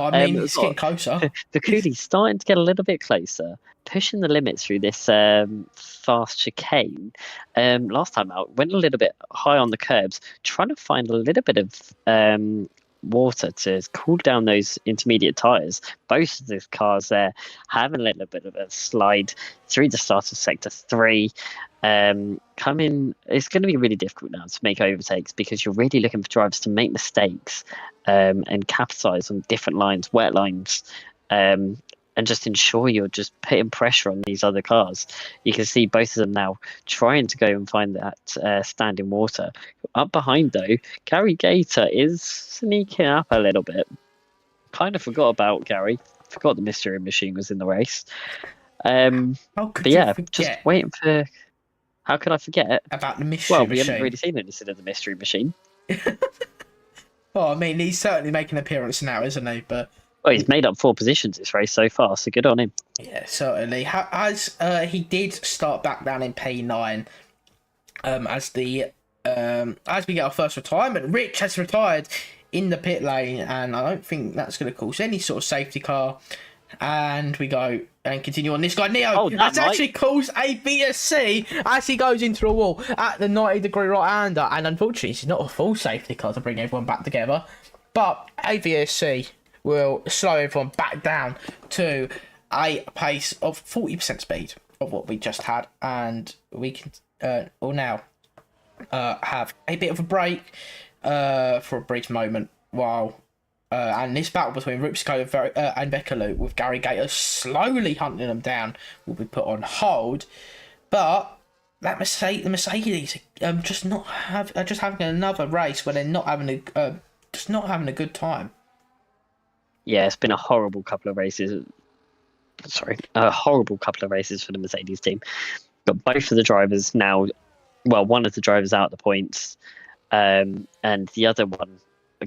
I mean, we've it's getting closer. Vakuli's starting to get a little bit closer, pushing the limits through this fast chicane. Last time out, went a little bit high on the curbs, trying to find a little bit of water to cool down those intermediate tyres. Both of the cars there having a little bit of a slide through the start of sector 3. It's going to be really difficult now to make overtakes because you're really looking for drivers to make mistakes and capitalize on different lines, wet lines, and just ensure you're just putting pressure on these other cars. You can see both of them now trying to go and find that standing water. Up behind, though, Gary Gator is sneaking up a little bit. Kind of forgot about Gary. Forgot the mystery machine was in the race. How could but yeah, you forget just waiting for... How could I forget? about the mystery Well, machine? we haven't really seen anything of the mystery machine. Well, I mean, he's certainly making an appearance now, isn't he? But well, he's made up 4 positions this race so far, so good on him. yeah, certainly. As he did start back down in P9, as we get our first retirement, Rich has retired in the pit lane, and I don't think that's going to cause any sort of safety car. And we go and continue on. This guy Neo has actually caused a VSC as he goes into a wall at the 90-degree right-hander, and unfortunately it's not a full safety car to bring everyone back together, but a VSC will slow everyone back down to a pace of 40% speed of what we just had, and we can now have a bit of a break for a brief moment while and this battle between Rupsco and Beckaloo, with Gary Gator slowly hunting them down, will be put on hold. But that the Mercedes just having another race where they're not having a good time. Yeah, it's been a horrible couple of races. A horrible couple of races for the Mercedes team. Got both of the drivers now. Well, one of the drivers out of the points, and the other one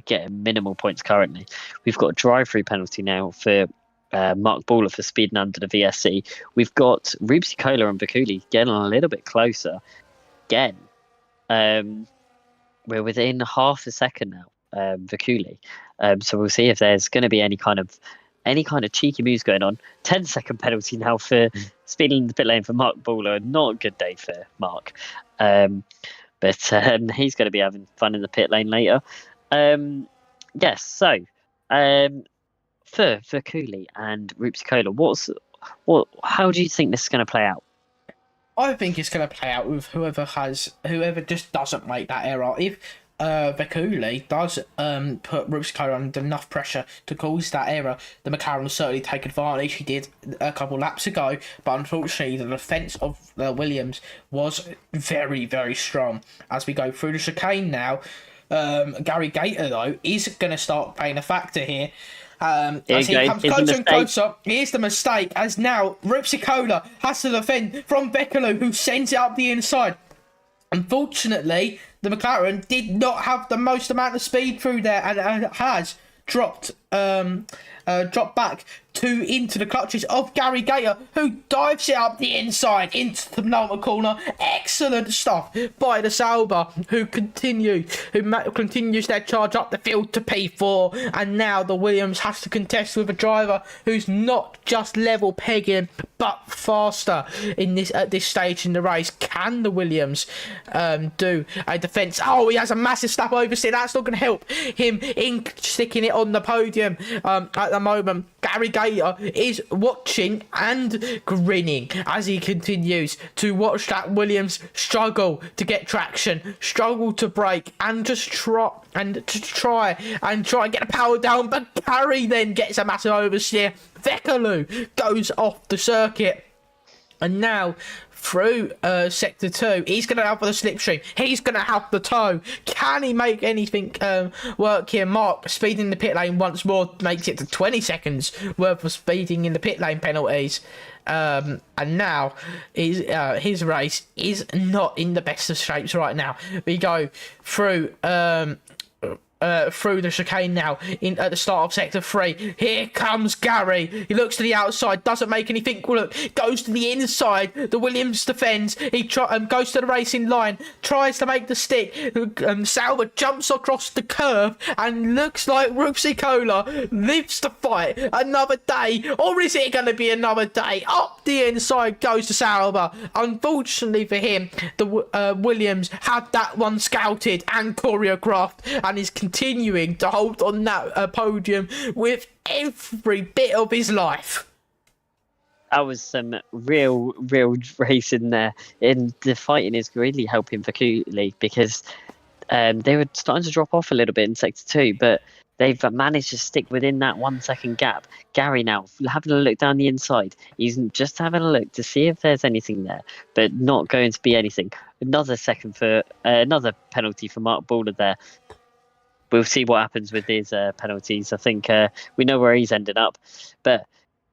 getting minimal points currently. We've got a drive-through penalty now for Mark Baller for speeding under the VSC. We've got Rubesy Cola and Bakuli getting a little bit closer again. We're within half a second now, Bakuli. So we'll see if there's going to be any kind of cheeky moves going on. 10-second penalty now for speeding in the pit lane for Mark Baller. Not a good day for Mark. But he's going to be having fun in the pit lane later. Yes, so for Cooley and Rupes Cola, how do you think this is going to play out? I think it's going to play out with whoever just doesn't make that error. If Vekuli does put Rupes Cola under enough pressure to cause that error, the McLaren will certainly take advantage. He did a couple laps ago, but unfortunately the defence of Williams was very, very strong. As we go through the chicane now, Gary Gator, though, is going to start playing a factor here. As he comes closer and closer, here's the mistake, as now Rupsicola has to defend from Beckaloo, who sends it up the inside. Unfortunately, the McLaren did not have the most amount of speed through there, and has dropped back into the clutches of Gary Gator, who dives it up the inside into the penultimate corner. Excellent stuff by the Sauber, who continues their charge up the field to P4, and now the Williams has to contest with a driver who's not just level pegging but faster at this stage in the race. Can the Williams do a defence? Oh, he has a massive step oversteer. That's not going to help him in sticking it on the podium at the moment. Gary Gator is watching and grinning as he continues to watch that Williams struggle to get traction, struggle to brake, and just try and get the power down. But Gary then gets a massive oversteer. Vekkaloo goes off the circuit, and now through sector 2, he's going to have the slipstream, he's going to have the tow. Can he make anything work here? Mark speeding in the pit lane once more, makes it to 20 seconds worth of speeding in the pit lane penalties, and now his race is not in the best of shapes right now. We go through through the chicane now at the start of sector 3. Here comes Gary. He looks to the outside, doesn't make anything. Look, goes to the inside. The Williams defends. He goes to the racing line, tries to make the stick. Sauber jumps across the curve and looks like Rupsicola lives to fight another day. Or is it going to be another day? Up the inside goes to Sauber. Unfortunately for him, the Williams had that one scouted and choreographed and is continuing to hold on that podium with every bit of his life. That was some real racing there. And the fighting is really helping for Cooley because they were starting to drop off a little bit in sector 2, but they've managed to stick within that 1 second gap. Gary now having a look down the inside. He's just having a look to see if there's anything there, but not going to be anything. Another penalty for Mark Baller there. We'll see what happens with his penalties. I think we know where he's ending up. But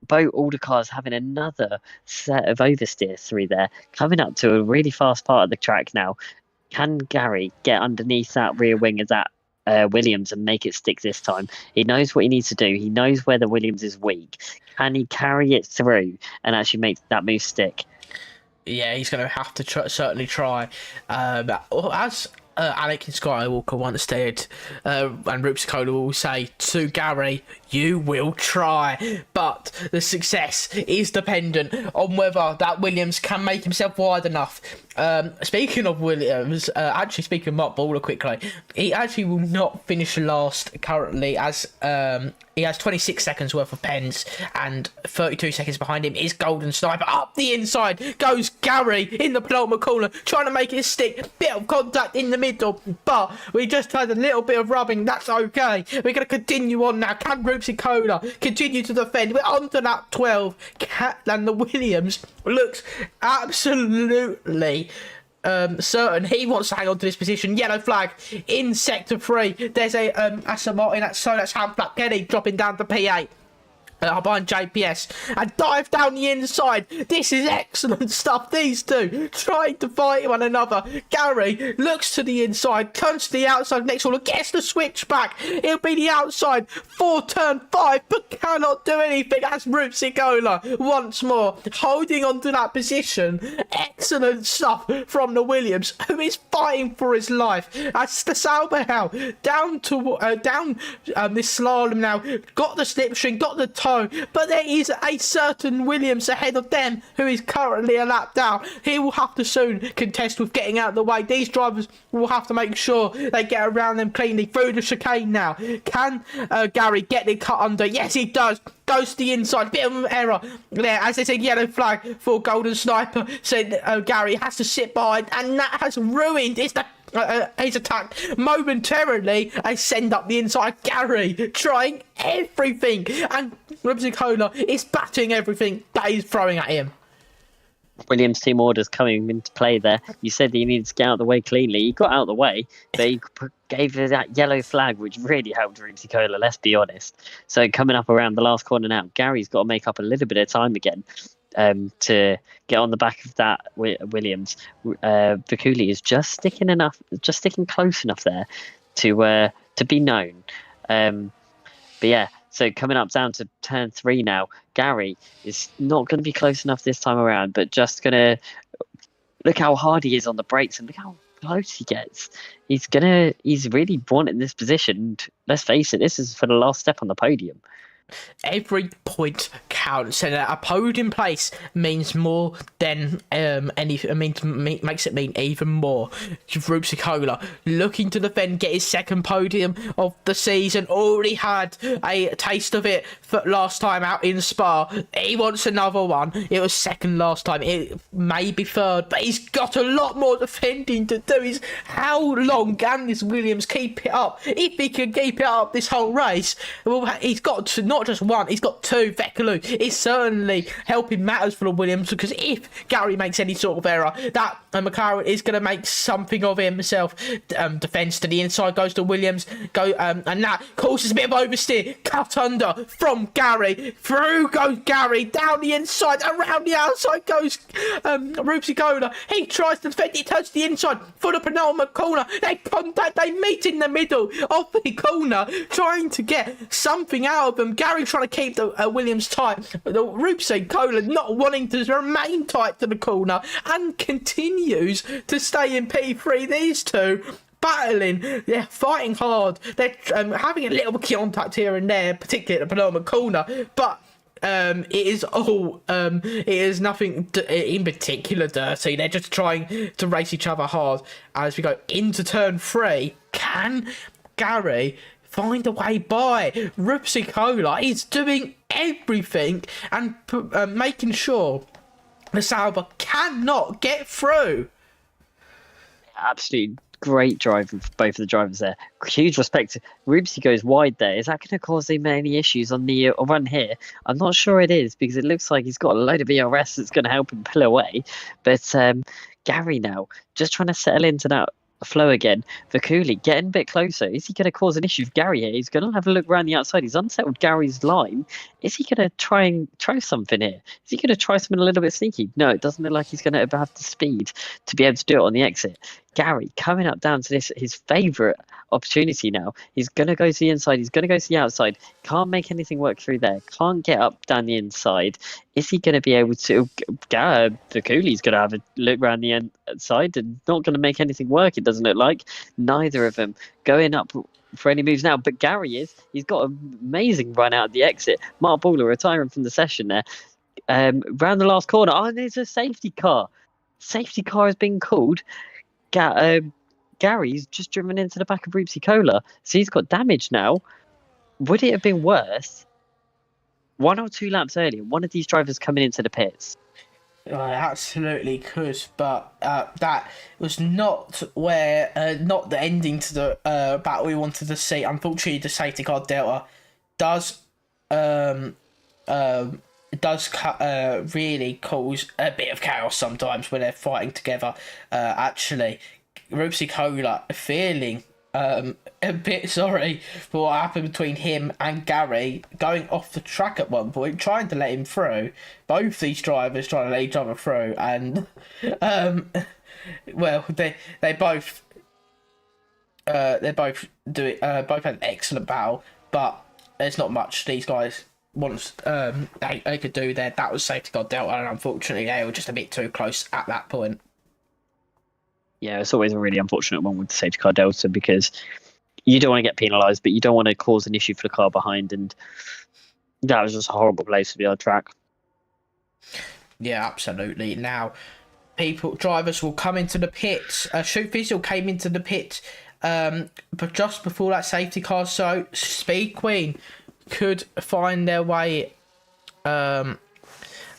Bo Aldercar's having another set of oversteer through there, coming up to a really fast part of the track now. Can Gary get underneath that rear wing of that Williams and make it stick this time? He knows what he needs to do. He knows where the Williams is weak. Can he carry it through and actually make that move stick? Yeah, he's going to have to certainly try. As Anakin Skywalker once said, and Rupsicola will say to Gary, you will try, but the success is dependent on whether that Williams can make himself wide enough. Speaking of Williams, actually speaking of Mark Baller quickly, he actually will not finish last currently as he has 26 seconds worth of pens and 32 seconds behind him is Golden Sniper. Up the inside goes Gary in the penultimate corner, trying to make it stick. Bit of contact in the middle, but we just had a little bit of rubbing. That's okay. We're going to continue on now. Can Rupsicola continue to defend? We're on to lap 12. And the Williams looks absolutely certain he wants to hang on to this position. Yellow flag in sector 3. There's a Aston Martin, that's Ham Flap Kenny dropping down to P8 behind JPS and dive down the inside. This is excellent stuff. These two trying to fight one another. Gary looks to the inside, turns to the outside next corner, gets the switch back. It'll be the outside for turn 5, but cannot do anything. That's Rupsicola once more holding on to that position. Excellent stuff from the Williams, who is fighting for his life. As the Sauber down this slalom now, got the slipstream, got the toe, but there is a certain Williams ahead of them who is currently a lap down. He will have to soon contest with getting out of the way. These drivers will have to make sure they get around them cleanly through the chicane now. Can Gary get the cut under? Yes, he does. Goes to the inside. Bit of an error there. As they said, yellow flag for Golden Sniper. Said Gary has to sit behind, and that has ruined his attack momentarily. They send up the inside. Gary trying everything, and Rupsicola is batting everything that he's throwing at him. Williams' team orders coming into play there. You said that he needed to get out of the way cleanly. He got out of the way, but he gave that yellow flag, which really helped Rupsicola, let's be honest. So coming up around the last corner now, Gary's got to make up a little bit of time again to get on the back of that Williams. Viculi is just sticking close enough there to be known. But yeah, so coming up down to turn 3 now, Gary is not going to be close enough this time around, but just going to look how hard he is on the brakes and look how close he gets. He's really wanting this position. Let's face it, this is for the last step on the podium. Every point counts, and a podium place means more than makes it mean even more. Rupsicola looking to defend, get his second podium of the season. Already had a taste of it for last time out in Spa. He wants another one. It was second last time. It may be third, but he's got a lot more defending to do. How long can this Williams keep it up? If he can keep it up this whole race, well, he's got to not not just one, he's got two. Vekulu is certainly helping matters for the Williams, because if Gary makes any sort of error, that McLaren is going to make something of himself. Defense to the inside goes to Williams, and that causes a bit of oversteer. Cut under from Gary. Through goes Gary, down the inside, around the outside goes Rupsikola. He tries to defend it, turns to the inside for the penultimate corner. They meet in the middle of the corner, trying to get something out of them. Gary trying to keep the Williams tight, the Rupsikola not wanting to remain tight to the corner, and continues to stay in P3. These two battling, they're fighting hard, they're having a little contact here and there, particularly at the penultimate corner, but it is nothing in particular dirty. They're just trying to race each other hard as we go into turn 3. Can Gary find a way by? Rupsikola is doing everything and making sure the Sauber cannot get through. Absolutely great driving for both of the drivers there. Huge respect. Rubsy goes wide there. Is that going to cause him any issues on the run here? I'm not sure it is, because it looks like he's got a load of ERS that's going to help him pull away. But Gary now just trying to settle into that flow again. Vakuli getting a bit closer. Is he going to cause an issue with Gary here? He's going to have a look around the outside. He's unsettled Gary's line. Is he going to try something here? Is he going to try something a little bit sneaky? No, it doesn't look like he's going to have the speed to be able to do it on the exit. Gary coming up down to this, his favourite opportunity now. He's going to go to the inside. He's going to go to the outside. Can't make anything work through there. Can't get up down the inside. Is he going to be able to? Vakuli's going to have a look around the inside and not going to make anything work, it doesn't look like. Neither of them going up for any moves now, but Gary is. He's got an amazing run out of the exit. Mark Buller retiring from the session there. Round the last corner. Oh, and there's a safety car. Safety car has been called. Gary's just driven into the back of Rupsikola, so he's got damage now. Would it have been worse 1 or 2 laps earlier, one of these drivers coming into the pits? I absolutely could, but that was not not the ending to the battle we wanted to see. Unfortunately, the safety car Delta does really cause a bit of chaos sometimes when they're fighting together. Actually, Rupsikola feeling a bit sorry for what happened between him and Gary, going off the track at one point, trying to let him through. Both these drivers trying to let each other through, and well, they both do it. Both had an excellent battle, but there's not much these guys once they could do there. That was safety car Delta, and unfortunately they were just a bit too close at that point. Yeah, it's always a really unfortunate one with the safety car Delta, because you don't want to get penalised, but you don't want to cause an issue for the car behind, and that was just a horrible place to be on track. Yeah, absolutely. Now, drivers will come into the pits. Shoot Visual came into the pit, but just before that safety car, so Speed Queen could find their way to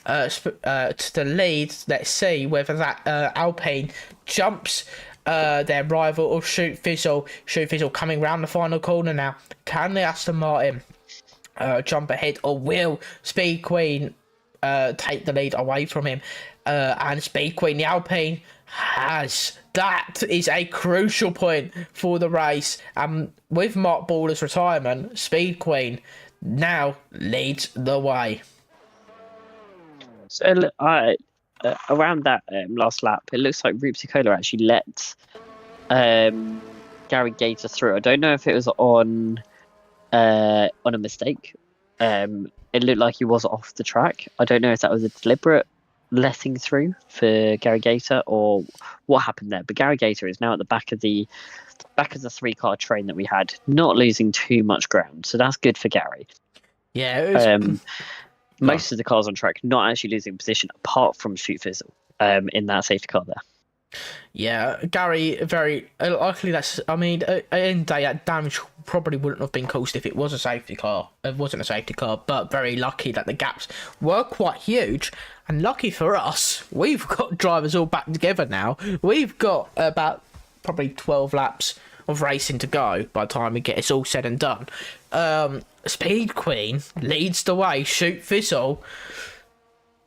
the lead. Let's see whether that Alpine jumps their rival or Shoot Fizzle. Shoot Fizzle coming round the final corner now. Can the Aston Martin jump ahead, or will Speed Queen take the lead away from him? And Speed Queen, the Alpine, has. That is a crucial point for the race. With Mark Baller's retirement, Speed Queen now leads the way. So around that last lap, it looks like Rupsikola actually let Gary Gator through. I don't know if it was on a mistake. It looked like he was off the track. I don't know if that was a deliberate letting through for Gary Gator or what happened there. But Gary Gator is now at the back of the 3-car train that we had, not losing too much ground. So that's good for Gary. Yeah, it was... Most of the cars on track not actually losing position, apart from Shoot Fizzle in that safety car there. Yeah, Gary, very likely that's... I mean, at the end of the day, that damage probably wouldn't have been caused if it was a safety car. It wasn't a safety car, but very lucky that the gaps were quite huge. And lucky for us, we've got drivers all back together now. We've got about probably 12 laps of racing to go by the time we get it's all said and done. Speed Queen leads the way. Shoot Fizzle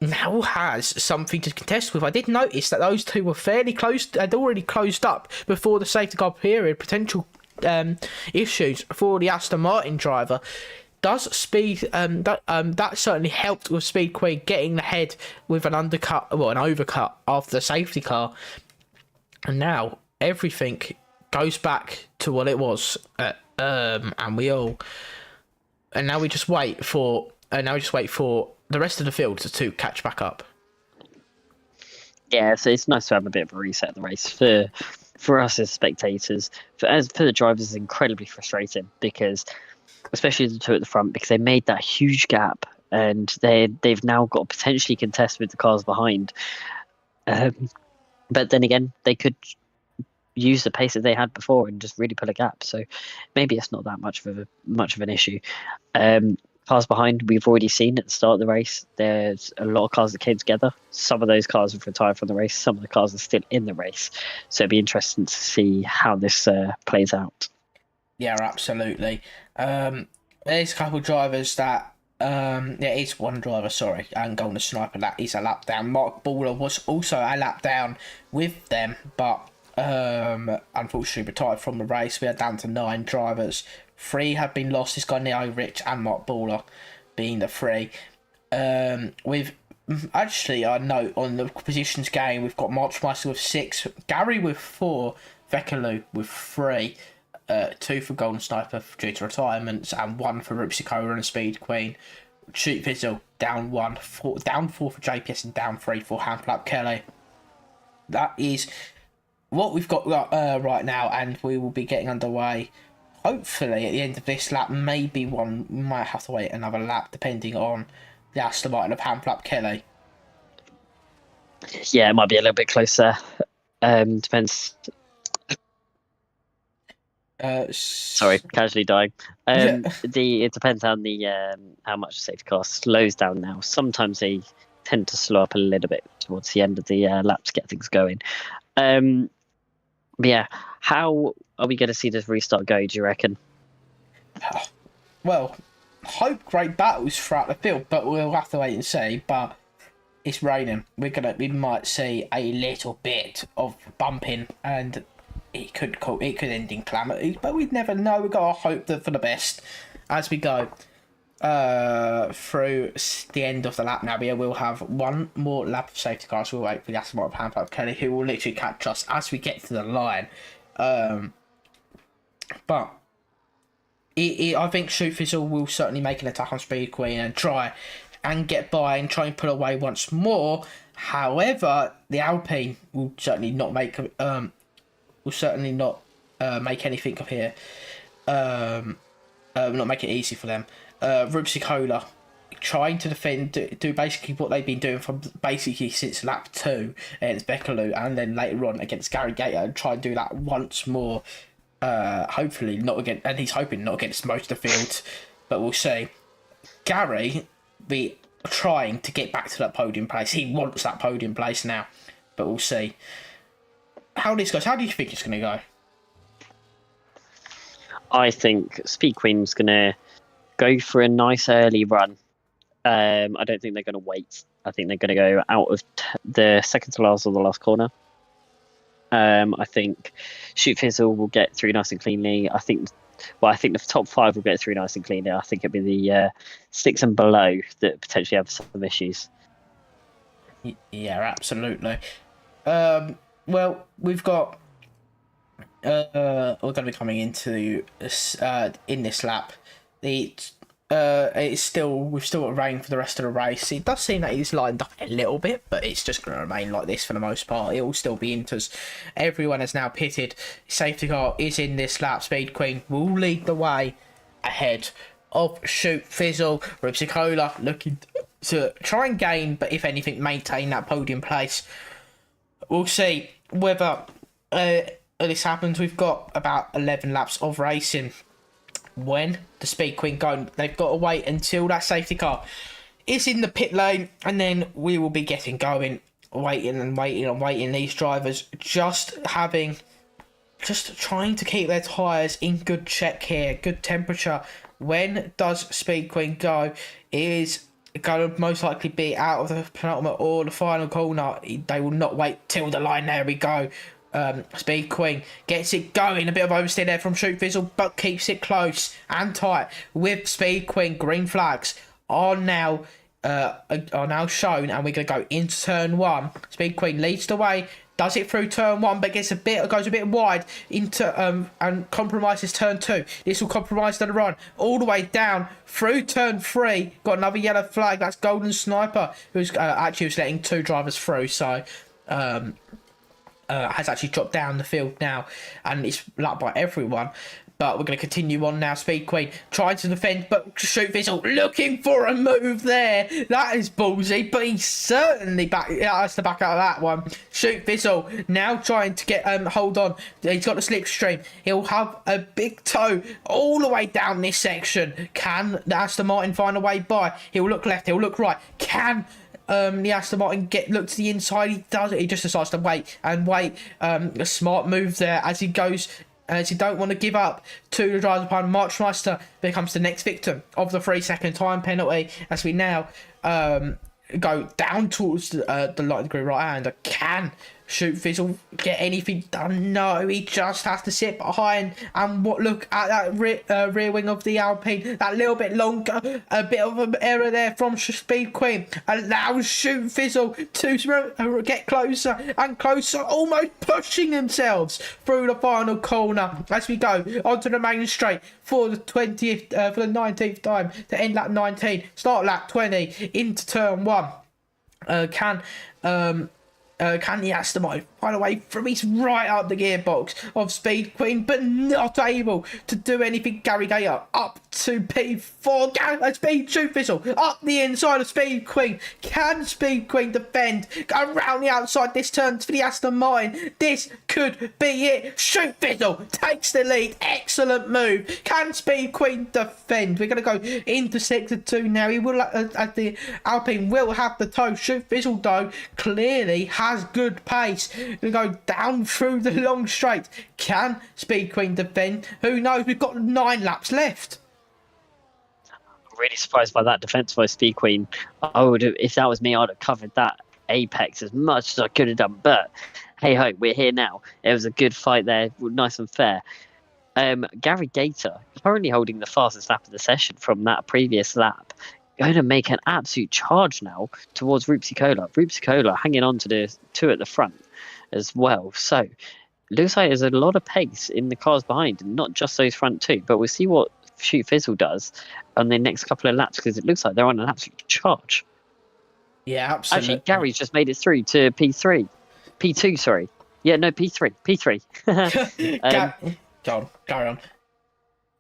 now has something to contest with. I did notice that those two were fairly close, had already closed up before the safety car period. Potential issues for the Aston Martin driver. Does Speed that certainly helped with Speed Queen getting ahead with an overcut after the safety car, and now everything goes back to what it was, and now we just wait for the rest of the field to catch back up. Yeah, so it's nice to have a bit of a reset of the race for us as spectators. For the drivers, it's incredibly frustrating because, especially the two at the front, because they made that huge gap and they've now got to potentially contest with the cars behind. But then again, they could use the pace that they had before and just really pull a gap. So maybe it's not that much of an issue. Cars behind, we've already seen at the start of the race, there's a lot of cars that came together. Some of those cars have retired from the race. Some of the cars are still in the race. So it'd be interesting to see how this plays out. Yeah, absolutely. There's a couple of drivers that it's one driver, sorry, and Golden Sniper, that is a lap down. Mark Baller was also a lap down with them, but unfortunately retired from the race. We are down to 9 drivers. 3 have been lost. This guy Neo Rich and Mark Baller being the 3. With actually, I note on the positions game, we've got Marchmeister with 6, Gary with 4, Vekalu with 3, 2 for Golden Sniper due to retirements, and 1 for Rupsikola and Speed Queen. Shoot Fizzle down 1, down 4 for JPS, and down 3 for Hamplap Kelly. That is what we've got right now, and we will be getting underway. Hopefully, at the end of this lap, maybe we might have to wait another lap, depending on the Aston Martin of Hamplap Kelly. Yeah, it might be a little bit closer. Depends. Sorry, casually dying. It depends on how much the safety car slows down now. Sometimes they tend to slow up a little bit towards the end of the lap to get things going. But yeah, how are we going to see this restart go, do you reckon? Well, hope great battles throughout the field, but we'll have to wait and see. But it's raining. We might see a little bit of bumping, and it could end in calamities, but we'd never know. We've got to hope for the best as we go through the end of the lap. Now we'll have one more lap of safety cars. We'll wait for the Aston Martin Hamplap Kelly, who will literally catch us as we get to the line. But I think Shoot Fizzle will certainly make an attack on Speed Queen and try and get by and try and pull away once more. However, the Alpine will certainly not make anything up here. Not make it easy for them. Rupsikola trying to defend, do basically what they've been doing from basically since lap 2 against Bekalu, and then later on against Gary Gator, and try and do that once more. Hopefully not again, and he's hoping not against most of the field, but we'll see. Gary be trying to get back to that podium place. He wants that podium place now, but we'll see how this goes. How do you think it's going to go? I think Speed Queen's going to go for a nice early run. I don't think they're going to wait. I think they're going to go out of the second to last or the last corner. I think Shoot Fizzle will get through nice and cleanly. I think the top 5 will get through nice and cleanly. I think it'll be the 6 and below that potentially have some issues. Yeah, absolutely. Well, we've got we're going to be coming into this, in this lap. We've still got rain for the rest of the race. It does seem that it's lined up a little bit, but it's just going to remain like this for the most part. It will still be inters. Everyone has now pitted. Safety car is in this lap. Speed Queen will lead the way ahead of Shoot Fizzle. Rupsikola looking to try and gain, but if anything, maintain that podium place. We'll see whether this happens. We've got about 11 laps of racing. When the Speed Queen go, they've got to wait until that safety car is in the pit lane, and then we will be getting going, waiting. These drivers just trying to keep their tyres in good check here, good temperature, When does Speed Queen go? It is going to most likely be out of the penultimate or the final corner. They will not wait till the line. There we go. Speed Queen gets it going. A bit of oversteer there from Shoot Fizzle, but keeps it close and tight with Speed Queen. Green flags are now shown, and we're going to go into turn 1. Speed Queen leads the way. Does it through turn 1, but goes a bit wide into and compromises turn 2. This will compromise the run all the way down through turn 3. Got another yellow flag. That's Golden Sniper, who's actually was letting 2 drivers through. So has actually dropped down the field now, and it's lapped by everyone. But we're going to continue on now. Speed Queen trying to defend, but Shoot Fizzle looking for a move there. That is ballsy, but he's certainly has to back out of that one. Shoot Fizzle now trying to get hold on. He's got the slipstream. He'll have a big toe all the way down this section. Can the Aston Martin find a way by? He'll look left. He'll look right. Can the Aston Martin look to the inside? He does it. He just decides to wait. A smart move there as he goes. As you don't want to give up to the driver's behind. Marchmeister becomes the next victim of the 3-second time penalty as we now go down towards the light degree right hander. Can Shoot Fizzle get anything done? No, he just has to sit behind and look at that rear wing of the Alpine. That little bit longer, a bit of an error there from Speed Queen allows Shoot Fizzle to get closer and closer, almost pushing themselves through the final corner as we go onto the main straight for the 19th time to end lap 19, start lap 20 into turn 1. Can the Aston Martin find a way from? He's right up the gearbox of Speed Queen, but not able to do anything. Gary Gayer up to P4. Speed Shoot Fizzle up the inside of Speed Queen. Can Speed Queen defend? Go around the outside this turn for the Aston Martin. This could be it. Shoot Fizzle takes the lead. Excellent move. Can Speed Queen defend? We're going to go into sector 2 now. He will, the Alpine will have the toe. Shoot Fizzle though clearly has good pace. We go down through the long straight. Can Speed Queen defend? Who knows? We've got 9 laps left. I'm really surprised by that defense by Speed Queen. I would have, if that was me, I'd have covered that apex as much as I could have done. But hey ho, we're here now. It was a good fight there, nice and fair. Gary Gator currently holding the fastest lap of the session from that previous lap. Going to make an absolute charge now towards Roopsy Cola. Roopsy Cola hanging on to the 2 at the front as well. So looks like there's a lot of pace in the cars behind, and not just those front 2. But we'll see what Shoot Fizzle does on the next couple of laps, because it looks like they're on an absolute charge. Yeah, absolutely. Actually, Gary's just made it through to P2, sorry. Yeah, no, P3. Carry on.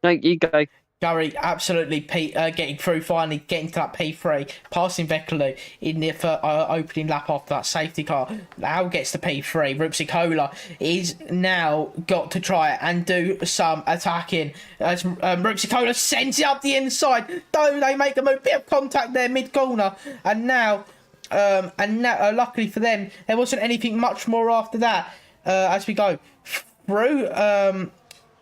No, you go. Gary absolutely getting through, finally getting to that P3, passing Vekulu in the opening lap after that safety car. Now gets to P3. Roopsy Cola is now got to try and do some attacking as Roopsy Cola sends it up the inside. Though they make a bit of contact there mid corner, and now luckily for them, there wasn't anything much more after that as we go through.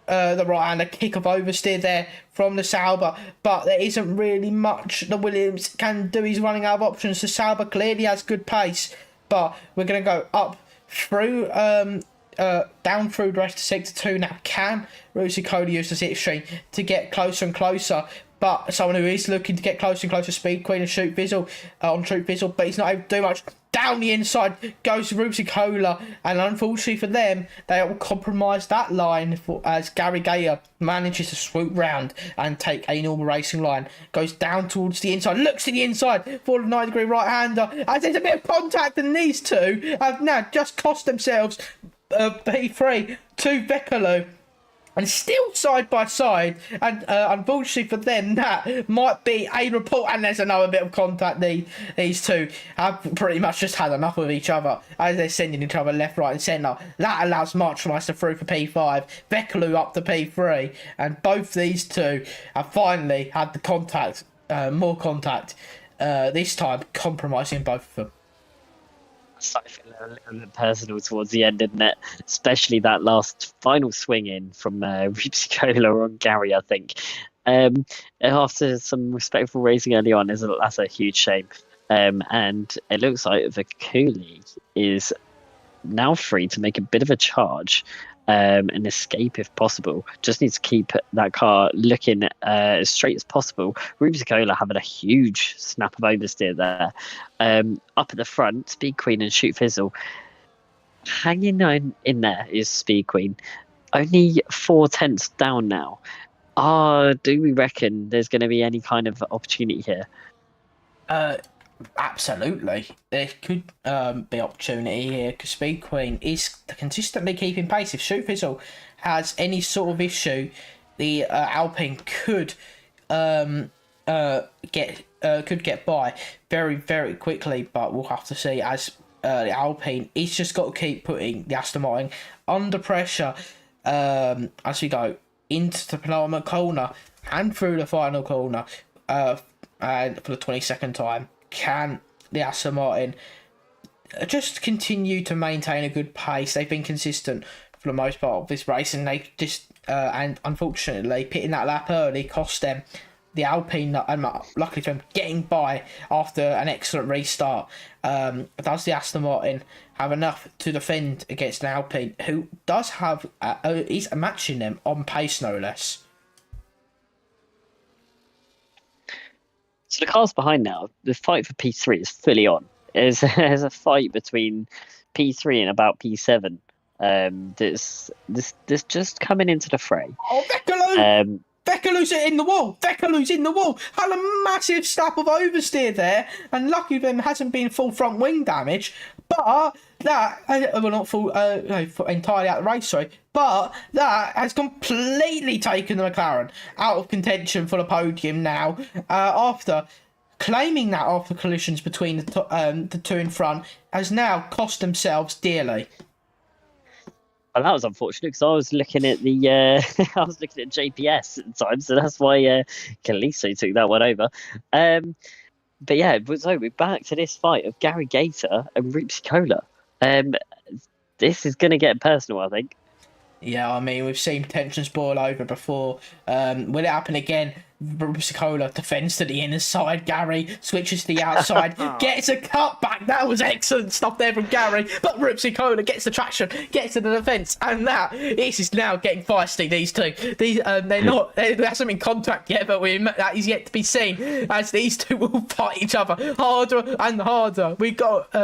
The right hand, a kick of oversteer there from the Sauber, but there isn't really much the Williams can do. He's running out of options. The Sauber clearly has good pace, but we're going to go up through down through the rest of sector 2 now. Can Rosie Cody use the slipstream to get closer and closer? But someone who is looking to get closer and closer, Speed Queen and Shoot Fizzle on Shoot Fizzle, but he's not able to do much. Down the inside goes to Roopsy Cola, and unfortunately for them, they will compromise that line as Gary Gayer manages to swoop round and take a normal racing line. Goes down towards the inside, looks to the inside for the 90-degree right-hander, as there's a bit of contact, and these two have now just cost themselves P3 to Vekulu. And still side by side, and unfortunately for them, that might be a report. And there's another bit of contact. These two have pretty much just had enough of each other as they're sending each other left, right, and centre. That allows Marchmeister through for P5, Vekulu up to P3, and both these two have finally had the contact, more contact. This time, compromising both of them. Started feeling a little bit personal towards the end, didn't it? Especially that last final swing in from Roopsy Cola on Gary, I think. After some respectful racing early on, that's a huge shame. And it looks like Vakuli is now free to make a bit of a charge and escape if possible. Just needs to keep that car looking as straight as possible. Rubsicola having a huge snap of oversteer there. Up at the front, Speed Queen and Shoot Fizzle. Hanging in there is Speed Queen. Only 4/10 down now. Do we reckon there's going to be any kind of opportunity here? Absolutely. There could be opportunity here because Speed Queen is consistently keeping pace. If Shoot Fizzle has any sort of issue, the Alpine could get by very, very quickly, but we'll have to see as the Alpine is just got to keep putting the Aston Martin under pressure as we go into the penultimate corner and through the final corner and for the 22nd time. Can the Aston Martin just continue to maintain a good pace? They've been consistent for the most part of this race, and they just and unfortunately pitting that lap early cost them the Alpine, and luckily for them, getting by after an excellent restart. Does the Aston Martin have enough to defend against an Alpine who does have is matching them on pace, no less? So the cars behind now, the fight for P3 is fully on. There's a fight between P3 and about P7. That's just coming into the fray. Oh, Vekkalu! Vekkalu's in the wall! Vekkalu's in the wall! Had a massive snap of oversteer there, and lucky for them hasn't been full front wing damage, but that, well, not full, entirely out of the race, sorry, but that has completely taken the McLaren out of contention for the podium now, after claiming that after collisions between the two in front has now cost themselves dearly. Well, that was unfortunate because I was looking at the I was looking at JPS at times, so that's why Kalisto took that one over. But yeah, so we're back to this fight of Gary Gator and Rupsicola. This is going to get personal, I think. Yeah, I mean, we've seen tensions boil over before. Will it happen again? Rupsicola defends to the inner side. Gary switches to the outside, gets a cut back. That was excellent stuff there from Gary. But Rupsicola gets the traction, gets to the defence, and this is now getting feisty. These two, there hasn't been contact yet, but that is yet to be seen. As these two will fight each other harder and harder. We got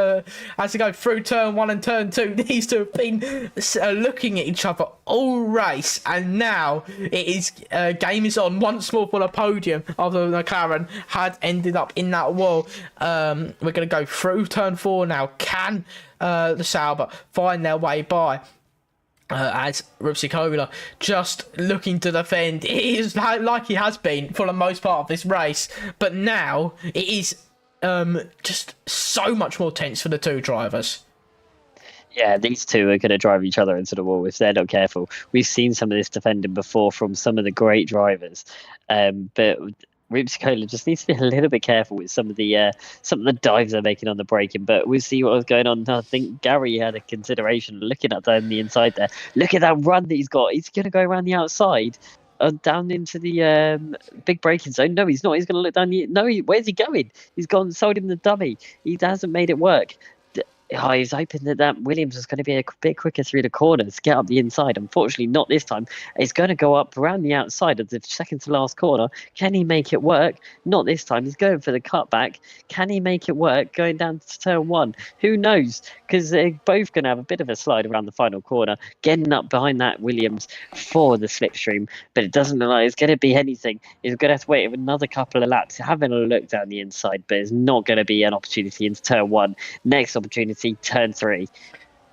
as we go through turn 1 and turn 2. These two have been looking at each other all race, and now it is game is on once more for the podium after the McLaren had ended up in that wall. We're going to go through turn 4 now. Can the Sauber find their way by? As Rupsicola just looking to defend. It is like he has been for the most part of this race, but now it is just so much more tense for the two drivers. Yeah, these two are going to drive each other into the wall if they're not careful. We've seen some of this defending before from some of the great drivers, but Rupsicola just needs to be a little bit careful with some of the dives they're making on the braking. But we'll see what was going on. I think Gary had a consideration looking at down the inside there. Look at that run that he's got. He's going to go around the outside. Down into the big braking zone. No, he's not. He's going to look down the... No, where's he going? He's gone, sold him the dummy. He hasn't made it work. He's hoping that Williams is going to be a bit quicker through the corners, get up the inside. Unfortunately, not this time. He's going to go up around the outside of the second to last corner. Can he make it work? Not this time. He's going for the cutback. Can he make it work going down to turn 1? Who knows? Because they're both going to have a bit of a slide around the final corner, getting up behind that Williams for the slipstream. But it doesn't look like it's going to be anything. He's going to have to wait another couple of laps, having a look down the inside. But it's not going to be an opportunity into turn 1. Next opportunity, turn 3.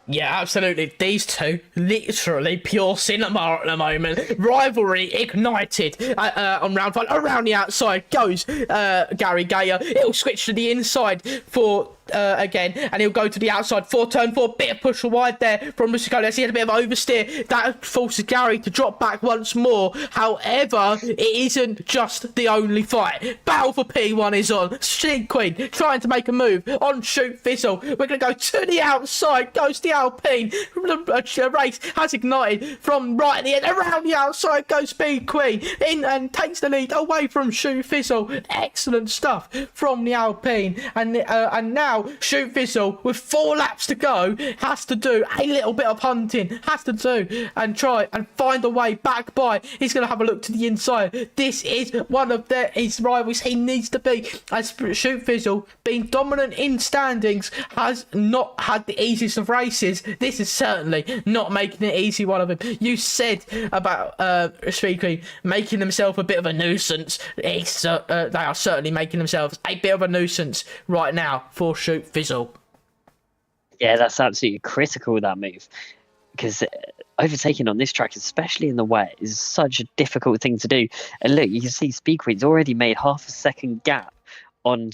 Yeah, absolutely. These two, literally pure cinema at the moment. Rivalry ignited on round 5. Around the outside goes Gary Gator. It'll switch to the inside for again, and he'll go to the outside for turn 4. Bit of push wide there from Musicola as he had a bit of oversteer. That forces Gary to drop back once more. However, it isn't just the only fight. Battle for P1 is on. Speed Queen trying to make a move on Shoot Fizzle. We're going to go to the outside. Goes the Alpine. The race has ignited from right at the end. Around the outside goes Speed Queen. In and takes the lead away from Shoot Fizzle. Excellent stuff from the Alpine. And now Shoot Fizzle, with 4 laps to go, has to do a little bit of hunting. Has to do and try and find a way back by. He's going to have a look to the inside. This is one of his rivals he needs to be, as Shoot Fizzle, being dominant in standings, has not had the easiest of races. This is certainly not making it easy one of them. You said about Speed Queen making themselves a bit of a nuisance. They are certainly making themselves a bit of a nuisance right now for Shoot Fizzle. Yeah, that's absolutely critical, that move, because overtaking on this track, especially in the wet, is such a difficult thing to do. And look, you can see Speed Queen's already made half a second gap on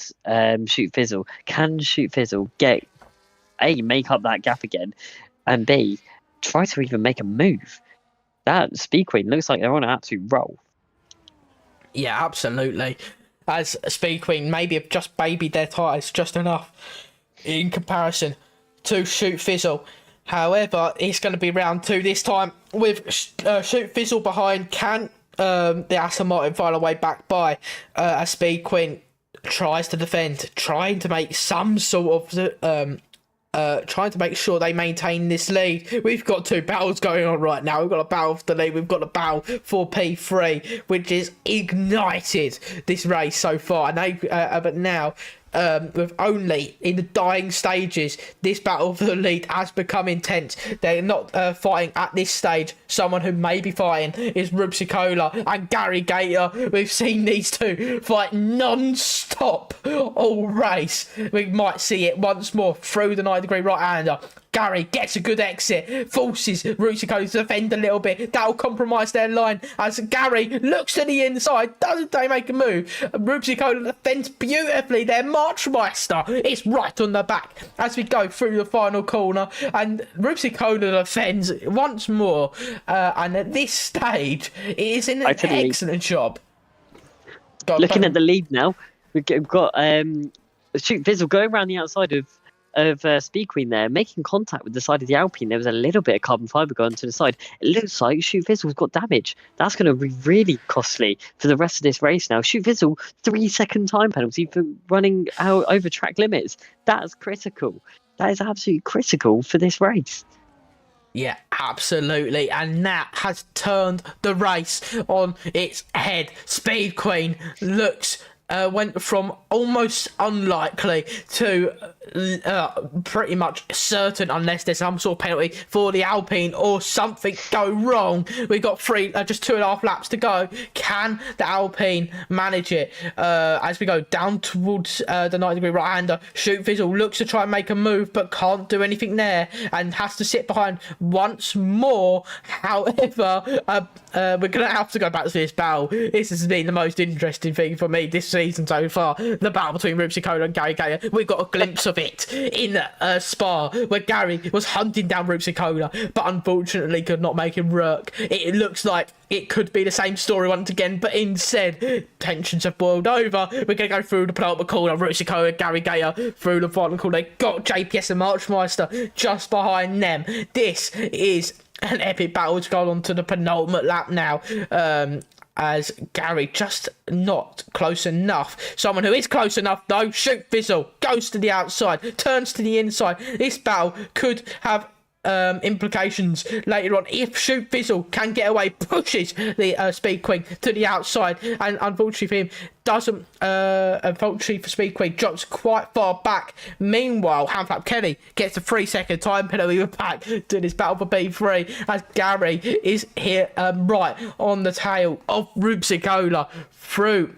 Shoot Fizzle. Can Shoot Fizzle get A, make up that gap again, and B, try to even make a move? That Speed Queen looks like they're on an absolute roll. Yeah, absolutely. As Speed Queen maybe have just babied their tyres just enough in comparison to Shoot Fizzle. However, it's going to be round 2 this time with Shoot Fizzle behind. Can the Aston Martin find a way back by as Speed Queen tries to defend, trying to make some sort of trying to make sure they maintain this lead. We've got 2 battles going on right now. We've got a battle for the lead. We've got a battle for P3, which has ignited this race so far. And but now, with only in the dying stages, this battle for the lead has become intense. They're not fighting at this stage. Someone who may be fighting is Rubsicola and Gary Gator. We've seen these 2 fight non-stop all race. We might see it once more through the 90-degree right-hander. Gary gets a good exit, forces Rubsicola to defend a little bit. That'll compromise their line as Gary looks to the inside. Doesn't they make a move? Rubsicola defends beautifully. Their Marchmeister is right on the back as we go through the final corner, and Rubsicola defends once more. And at this stage, it is an excellent job. Looking at the lead now, we've got Shoot Fizzle going around the outside of Speed Queen there, making contact with the side of the Alpine. There was a little bit of carbon fibre going to the side. It looks like Shoot Fizzle's got damage. That's going to be really costly for the rest of this race now. Shoot Fizzle, 3-second time penalty for running out over track limits. That's critical. That is absolutely critical for this race. Yeah, absolutely. And that has turned the race on its head. Speed Queen went from almost unlikely to pretty much certain, unless there's some sort of penalty for the Alpine or something go wrong. We've got just 2.5 laps to go. Can the Alpine manage it? As we go down towards the 90-degree right-hander, Shoot Fizzle looks to try and make a move but can't do anything there and has to sit behind once more. However, we're going to have to go back to this battle. This has been the most interesting thing for me this season so far. The battle between Rubsicola and Gary Gator. We got a glimpse of it in Spa, where Gary was hunting down Rubsicola, but unfortunately could not make him work. It looks like it could be the same story once again, but instead tensions have boiled over. We're going to go through the penultimate corner. Rubsicola, Gary Gator through the final corner. They got JPS and Marchmeister just behind them. This is an epic battle to go on to the penultimate lap now. As Gary just not close enough. Someone who is close enough though, Shoot Fizzle, goes to the outside, turns to the inside. This battle could have implications later on if Shoot Fizzle can get away, pushes the Speed Queen to the outside, and unfortunately for him doesn't. Unfortunately for Speed Queen, drops quite far back. Meanwhile, Handflap Kelly gets a 3-second time penalty. We're back to this battle for B3 as Gary is here right on the tail of Rubsicola through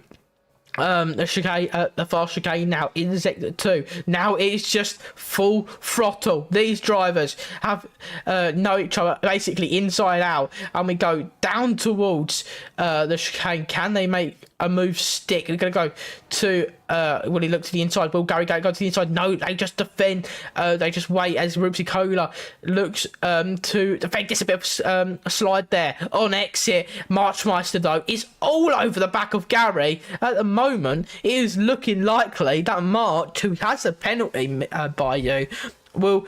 the chicane, the fast chicane now in sector 2. Now it's just full throttle. These drivers have know each other basically inside out, and we go down towards the chicane. Can they make a move stick. They're going to go to, he looked to the inside. Will Gary Gator go to the inside? No, they just defend. They just wait as Rupsi looks to defend. Gets a bit of a slide there on exit. Marchmeister, though, is all over the back of Gary. At the moment, it is looking likely that March, who has a penalty by you, will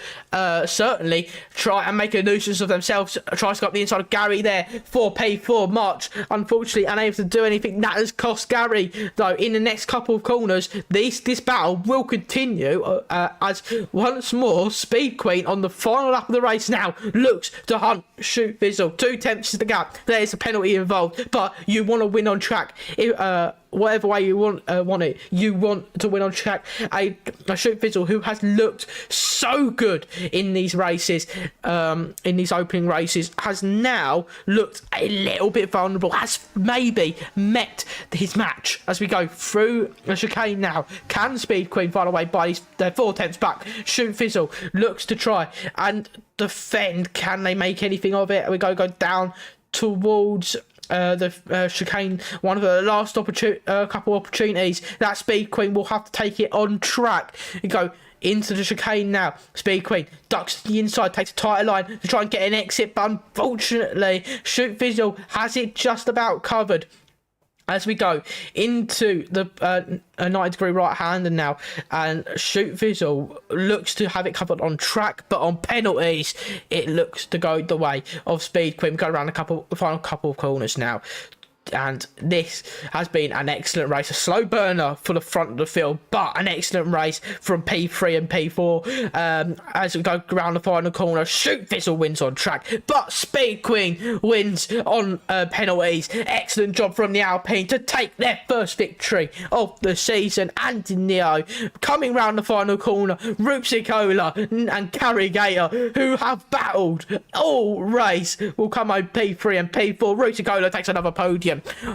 certainly try and make a nuisance of themselves. Tries to go up the inside of Gary there. 4P4 March, unfortunately unable to do anything. That has cost Gary, though, in the next couple of corners. This battle will continue as once more Speed Queen on the final lap of the race now looks to hunt Shoot Fizzle. 2 attempts is the gap. There's a penalty involved, but you want to win on track. Whatever way you want it, you want to win on track. A Shoot Fizzle who has looked so good in these races, in these opening races, has now looked a little bit vulnerable, has maybe met his match as we go through the chicane now. Can Speed Queen find a way by their 4 attempts back? Shoot Fizzle looks to try and defend. Can they make anything of it? We go down towards the chicane, one of the last couple opportunities that Speed Queen will have to take it on track. You go into the chicane now. Speed Queen ducks to the inside, takes a tighter line to try and get an exit, but unfortunately Shoot Fizzle has it just about covered. As we go into the 90-degree right-hander now, and Shoot Fizzle looks to have it covered on track, but on penalties, it looks to go the way of Speed Queen. We go around the final couple of corners now. And this has been an excellent race, a slow burner for the front of the field, but an excellent race from P3 and P4. As we go around the final corner, Shoot Fizzle wins on track, but Speed Queen wins on penalties. Excellent job from the Alpine to take their first victory of the season. And Neo coming round the final corner, Rupsicola and Gary Gator, who have battled all race, will come home P3 and P4. Rupsicola takes another podium,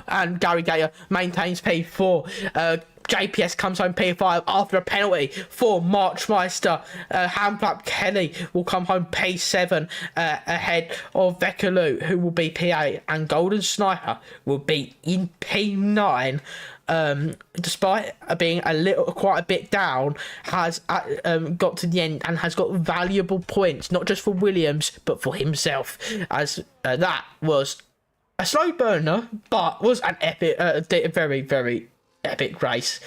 and Gary Gator maintains P4. JPS comes home P5 after a penalty for Marchmeister. Handflap Kelly will come home P7 ahead of Vekalu, who will be P8, and Golden Sniper will be in P9. Despite being quite a bit down, has got to the end and has got valuable points, not just for Williams but for himself, as that was a slow burner, but was an epic, very, very epic race.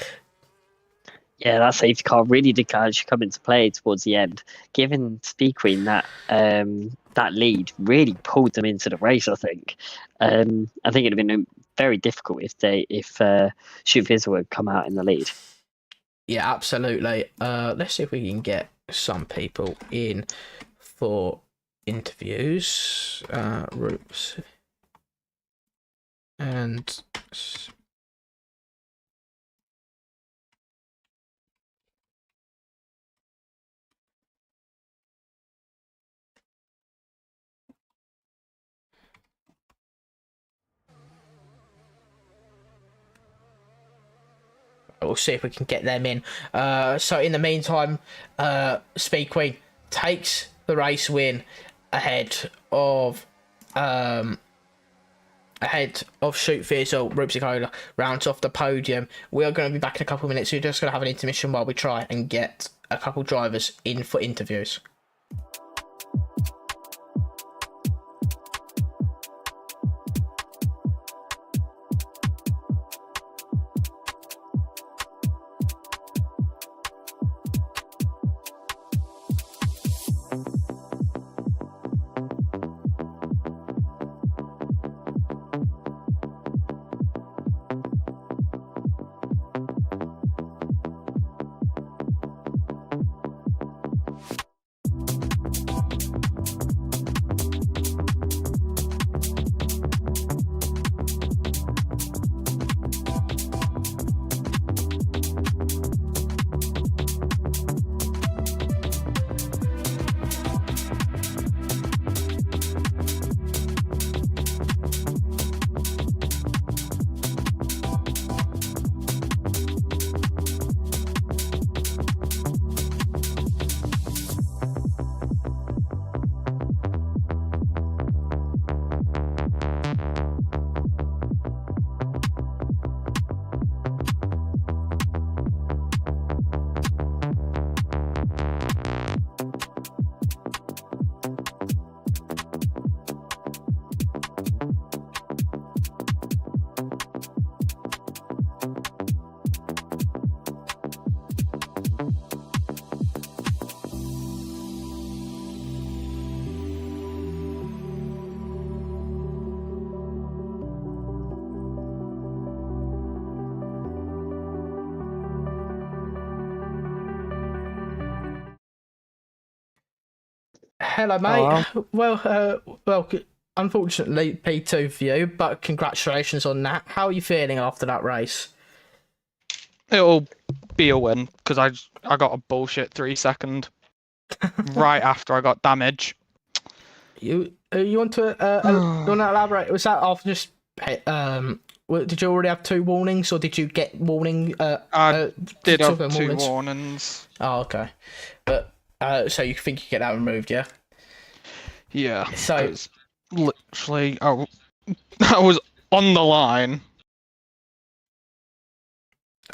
Yeah, that safety car really did come into play towards the end, giving Speed Queen that lead. Really pulled them into the race. I think it'd have been very difficult if Shoot Fizzle had come out in the lead. Yeah, absolutely. Let's see if we can get some people in for interviews. Roots. And we'll see if we can get them in. So in the meantime, Speed Queen takes the race win ahead of Shoot Fizzle. Rupsicola rounds off the podium. We are going to be back in a couple of minutes. We're just going to have an intermission while we try and get a couple drivers in for interviews. hello, mate. Well, unfortunately, P2 for you, but congratulations on that. How are you feeling after that race? It'll be a win because I got a bullshit 3 second right after I got damage. You want to elaborate? Was that after just did you already have 2 warnings, or did you get warning? I did have 2 warnings? warnings. Oh, okay. But so you think you get that removed, yeah? Yeah. So 'cause literally, I was on the line.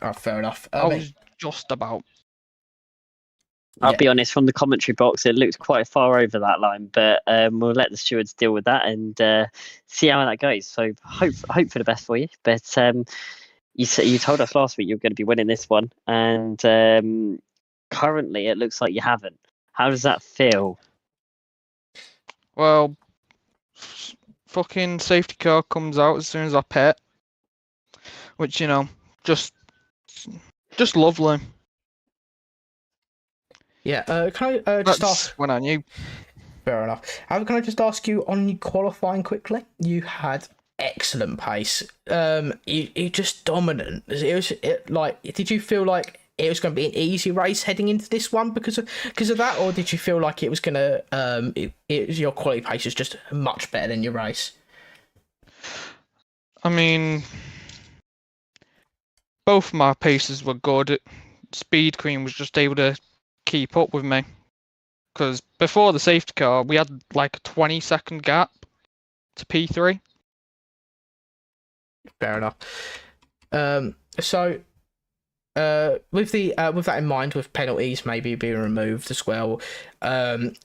oh, fair enough. I was just about. I'll be honest, from the commentary box, it looked quite far over that line, but we'll let the stewards deal with that and see how that goes. So hope for the best for you. But you told us last week you were going to be winning this one, and currently it looks like you haven't. How does that feel? Well, fucking safety car comes out as soon as I pit, which just lovely. Yeah. Can I just ask? When I knew. Fair enough. Can I just ask you on qualifying quickly? You had excellent pace. You just dominant. Did you feel like it was going to be an easy race heading into this one because of that, or did you feel like it was going to your quality pace is just much better than your race? I mean, both my paces were good. Speed Queen was just able to keep up with me. Because before the safety car, we had like a 20-second gap to P3. Fair enough. So, with that in mind, with penalties maybe being removed as well, what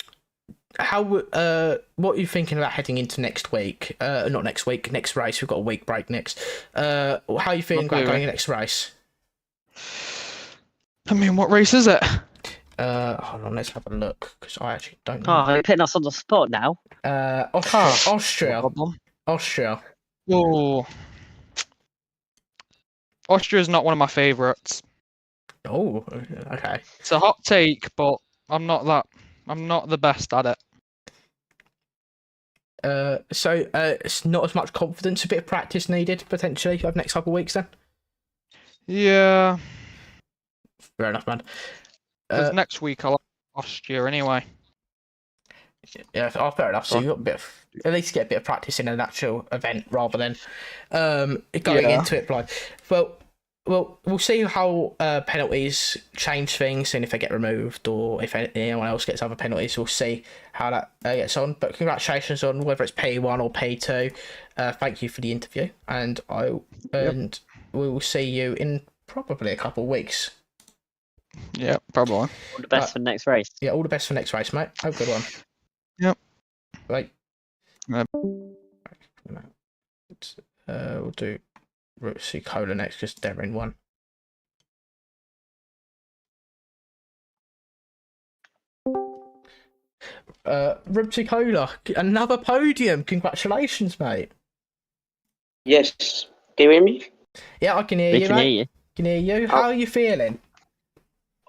are you thinking about heading into next week? Not next week, next race. We've got a week break next. How are you feeling about going next race? I mean, what race is it? Hold on, let's have a look because I actually don't know. Oh, you're putting us on the spot now. Austria. Oh, Austria is not one of my favourites. Oh, okay. It's a hot take, but I'm not the best at it. So it's not as much confidence, a bit of practice needed potentially over the next couple of weeks then? Yeah. Fair enough, man. Because next week I'll have Austria anyway. Yeah, fair enough. So you got at least get a bit of practice in an actual event rather than going into it blind. Well, we'll see how penalties change things and if they get removed or if anyone else gets other penalties. We'll see how that gets on. But congratulations on whether it's P1 or P2. Thank you for the interview, and we will see you in probably a couple of weeks. Yeah, probably. All the best for the next race. Yeah, all the best for next race, mate. Have a good one. Yep. Right. Yep. We'll do Rupsi Cola next because they're in one. Rupsi Cola, another podium. Congratulations, mate. Yes. Can you hear me? Yeah, I can hear you, mate. Can hear you. How are you feeling?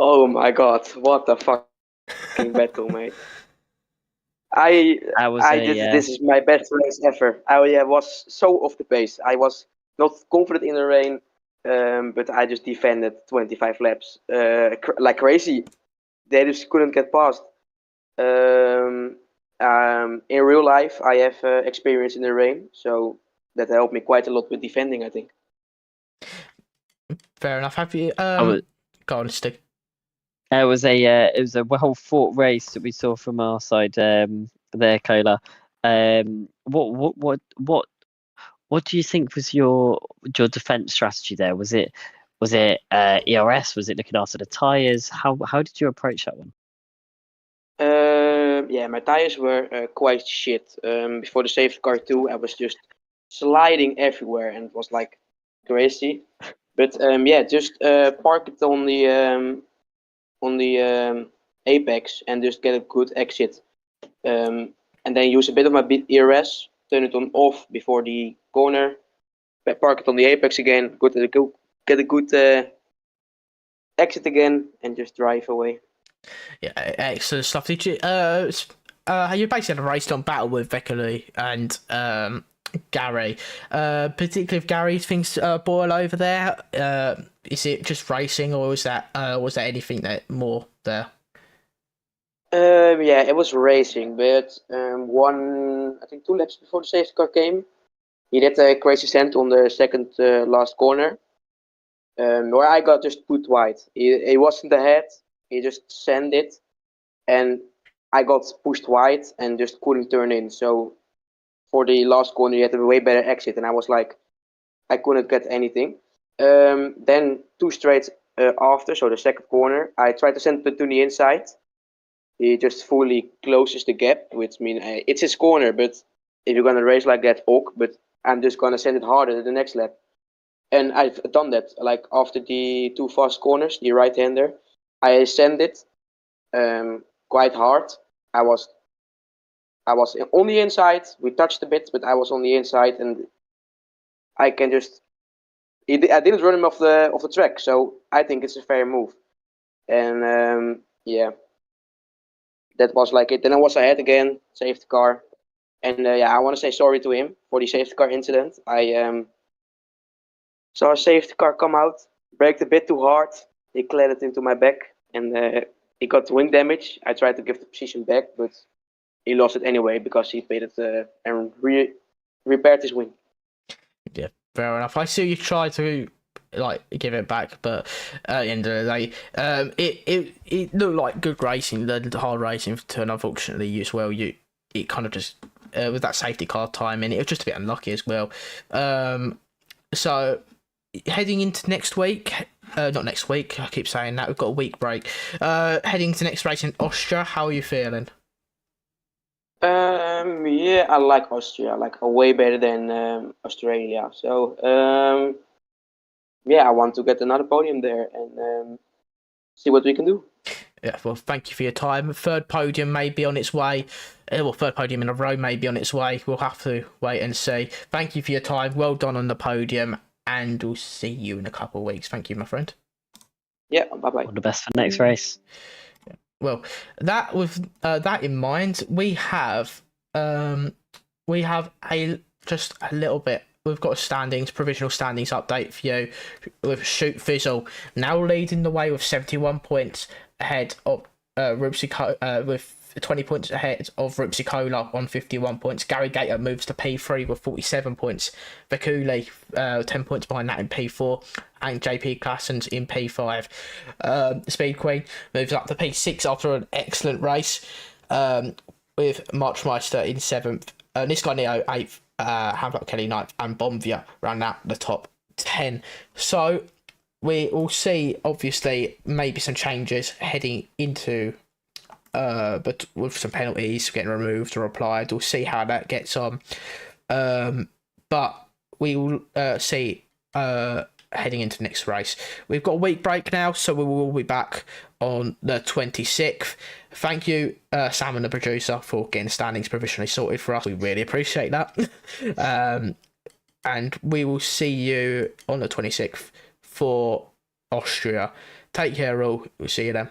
Oh my god, what the fucking battle, mate. This is my best race ever. I was so off the pace. I was not confident in the rain, but I just defended 25 laps like crazy. They just couldn't get past. In real life, I have experience in the rain, so that helped me quite a lot with defending, I think. Fair enough. Have you go on, Stig. It was a well fought race that we saw from our side there, Kola. What do you think was your defense strategy there? Was it ERS? Was it looking after the tires? How did you approach that one? Yeah, my tires were quite shit. Before the safety car too, I was just sliding everywhere and it was like crazy. But just park it on the apex and just get a good exit. And then use a bit of my ERS, turn it on off before the corner, park it on the apex again, get a good exit again, and just drive away. Yeah, excellent stuff. Did you you basically had a race on battle with Vekali and Gary. Particularly if Gary thinks boil over there. Is it just racing, or was there anything that more there? Yeah, it was racing, but I think 2 laps before the safety car came, he did a crazy send on the second last corner, where I got just put wide. He wasn't ahead, he just sent it, and I got pushed wide and just couldn't turn in. So for the last corner, he had a way better exit, and I was like, I couldn't get anything. Then 2 straights after, so the second corner, I tried to send it to the inside. He just fully closes the gap, which means it's his corner, but if you're gonna race like that, ok, but I'm just gonna send it harder at the next lap. And I've done that, like after the 2 fast corners, the right-hander, I send it quite hard. I was on the inside, we touched a bit, but I was on the inside, and I can just, I didn't run him off the track, so I think it's a fair move. And yeah. That was like it. Then I was ahead again, safety car, and yeah, I want to say sorry to him for the safety car incident. I saw a safety car come out, braked a bit too hard. He collided into my back, and he got wing damage. I tried to give the position back, but he lost it anyway because he paid it and repaired his wing. Yeah, fair enough. I see you try to like give it back, but at the end of the day, it looked like good racing, the hard racing turn. Unfortunately, as well, it kind of just with that safety car timing, it was just a bit unlucky as well. So heading into next week, not next week. I keep saying that we've got a week break. Heading to next race in Austria. How are you feeling? Yeah, I like Austria. I like way better than Australia. So yeah, I want to get another podium there and see what we can do. Yeah, well, thank you for your time. Third podium may be on its way. Well, third podium in a row may be on its way. We'll have to wait and see. Thank you for your time. Well done on the podium, and we'll see you in a couple of weeks. Thank you, my friend. Yeah, bye-bye. All the best for next race. Well, that with that in mind, we have just a little bit. We've got a provisional standings update for you with Shoot Fizzle now leading the way with 71 points ahead of with 20 points ahead of Rupsicola on 51 points. Gary Gator moves to P3 with 47 points. Vakuli 10 points behind that in P4, and JP Classens in P5. Speed Queen moves up to P6 after an excellent race with Marchmeister in 7th. Nisco Neo 8th. Hamlet Kelly 9th, and Bombvia ran out the top 10. So we will see, obviously, maybe some changes heading into, but with some penalties getting removed or applied. We'll see how that gets on. But we will see heading into the next race. We've got a week break now, so we will be back on the 26th. Thank you, Sam and the producer, for getting standings provisionally sorted for us. We really appreciate that. And we will see you on the 26th for Austria. Take care, all. We'll see you then.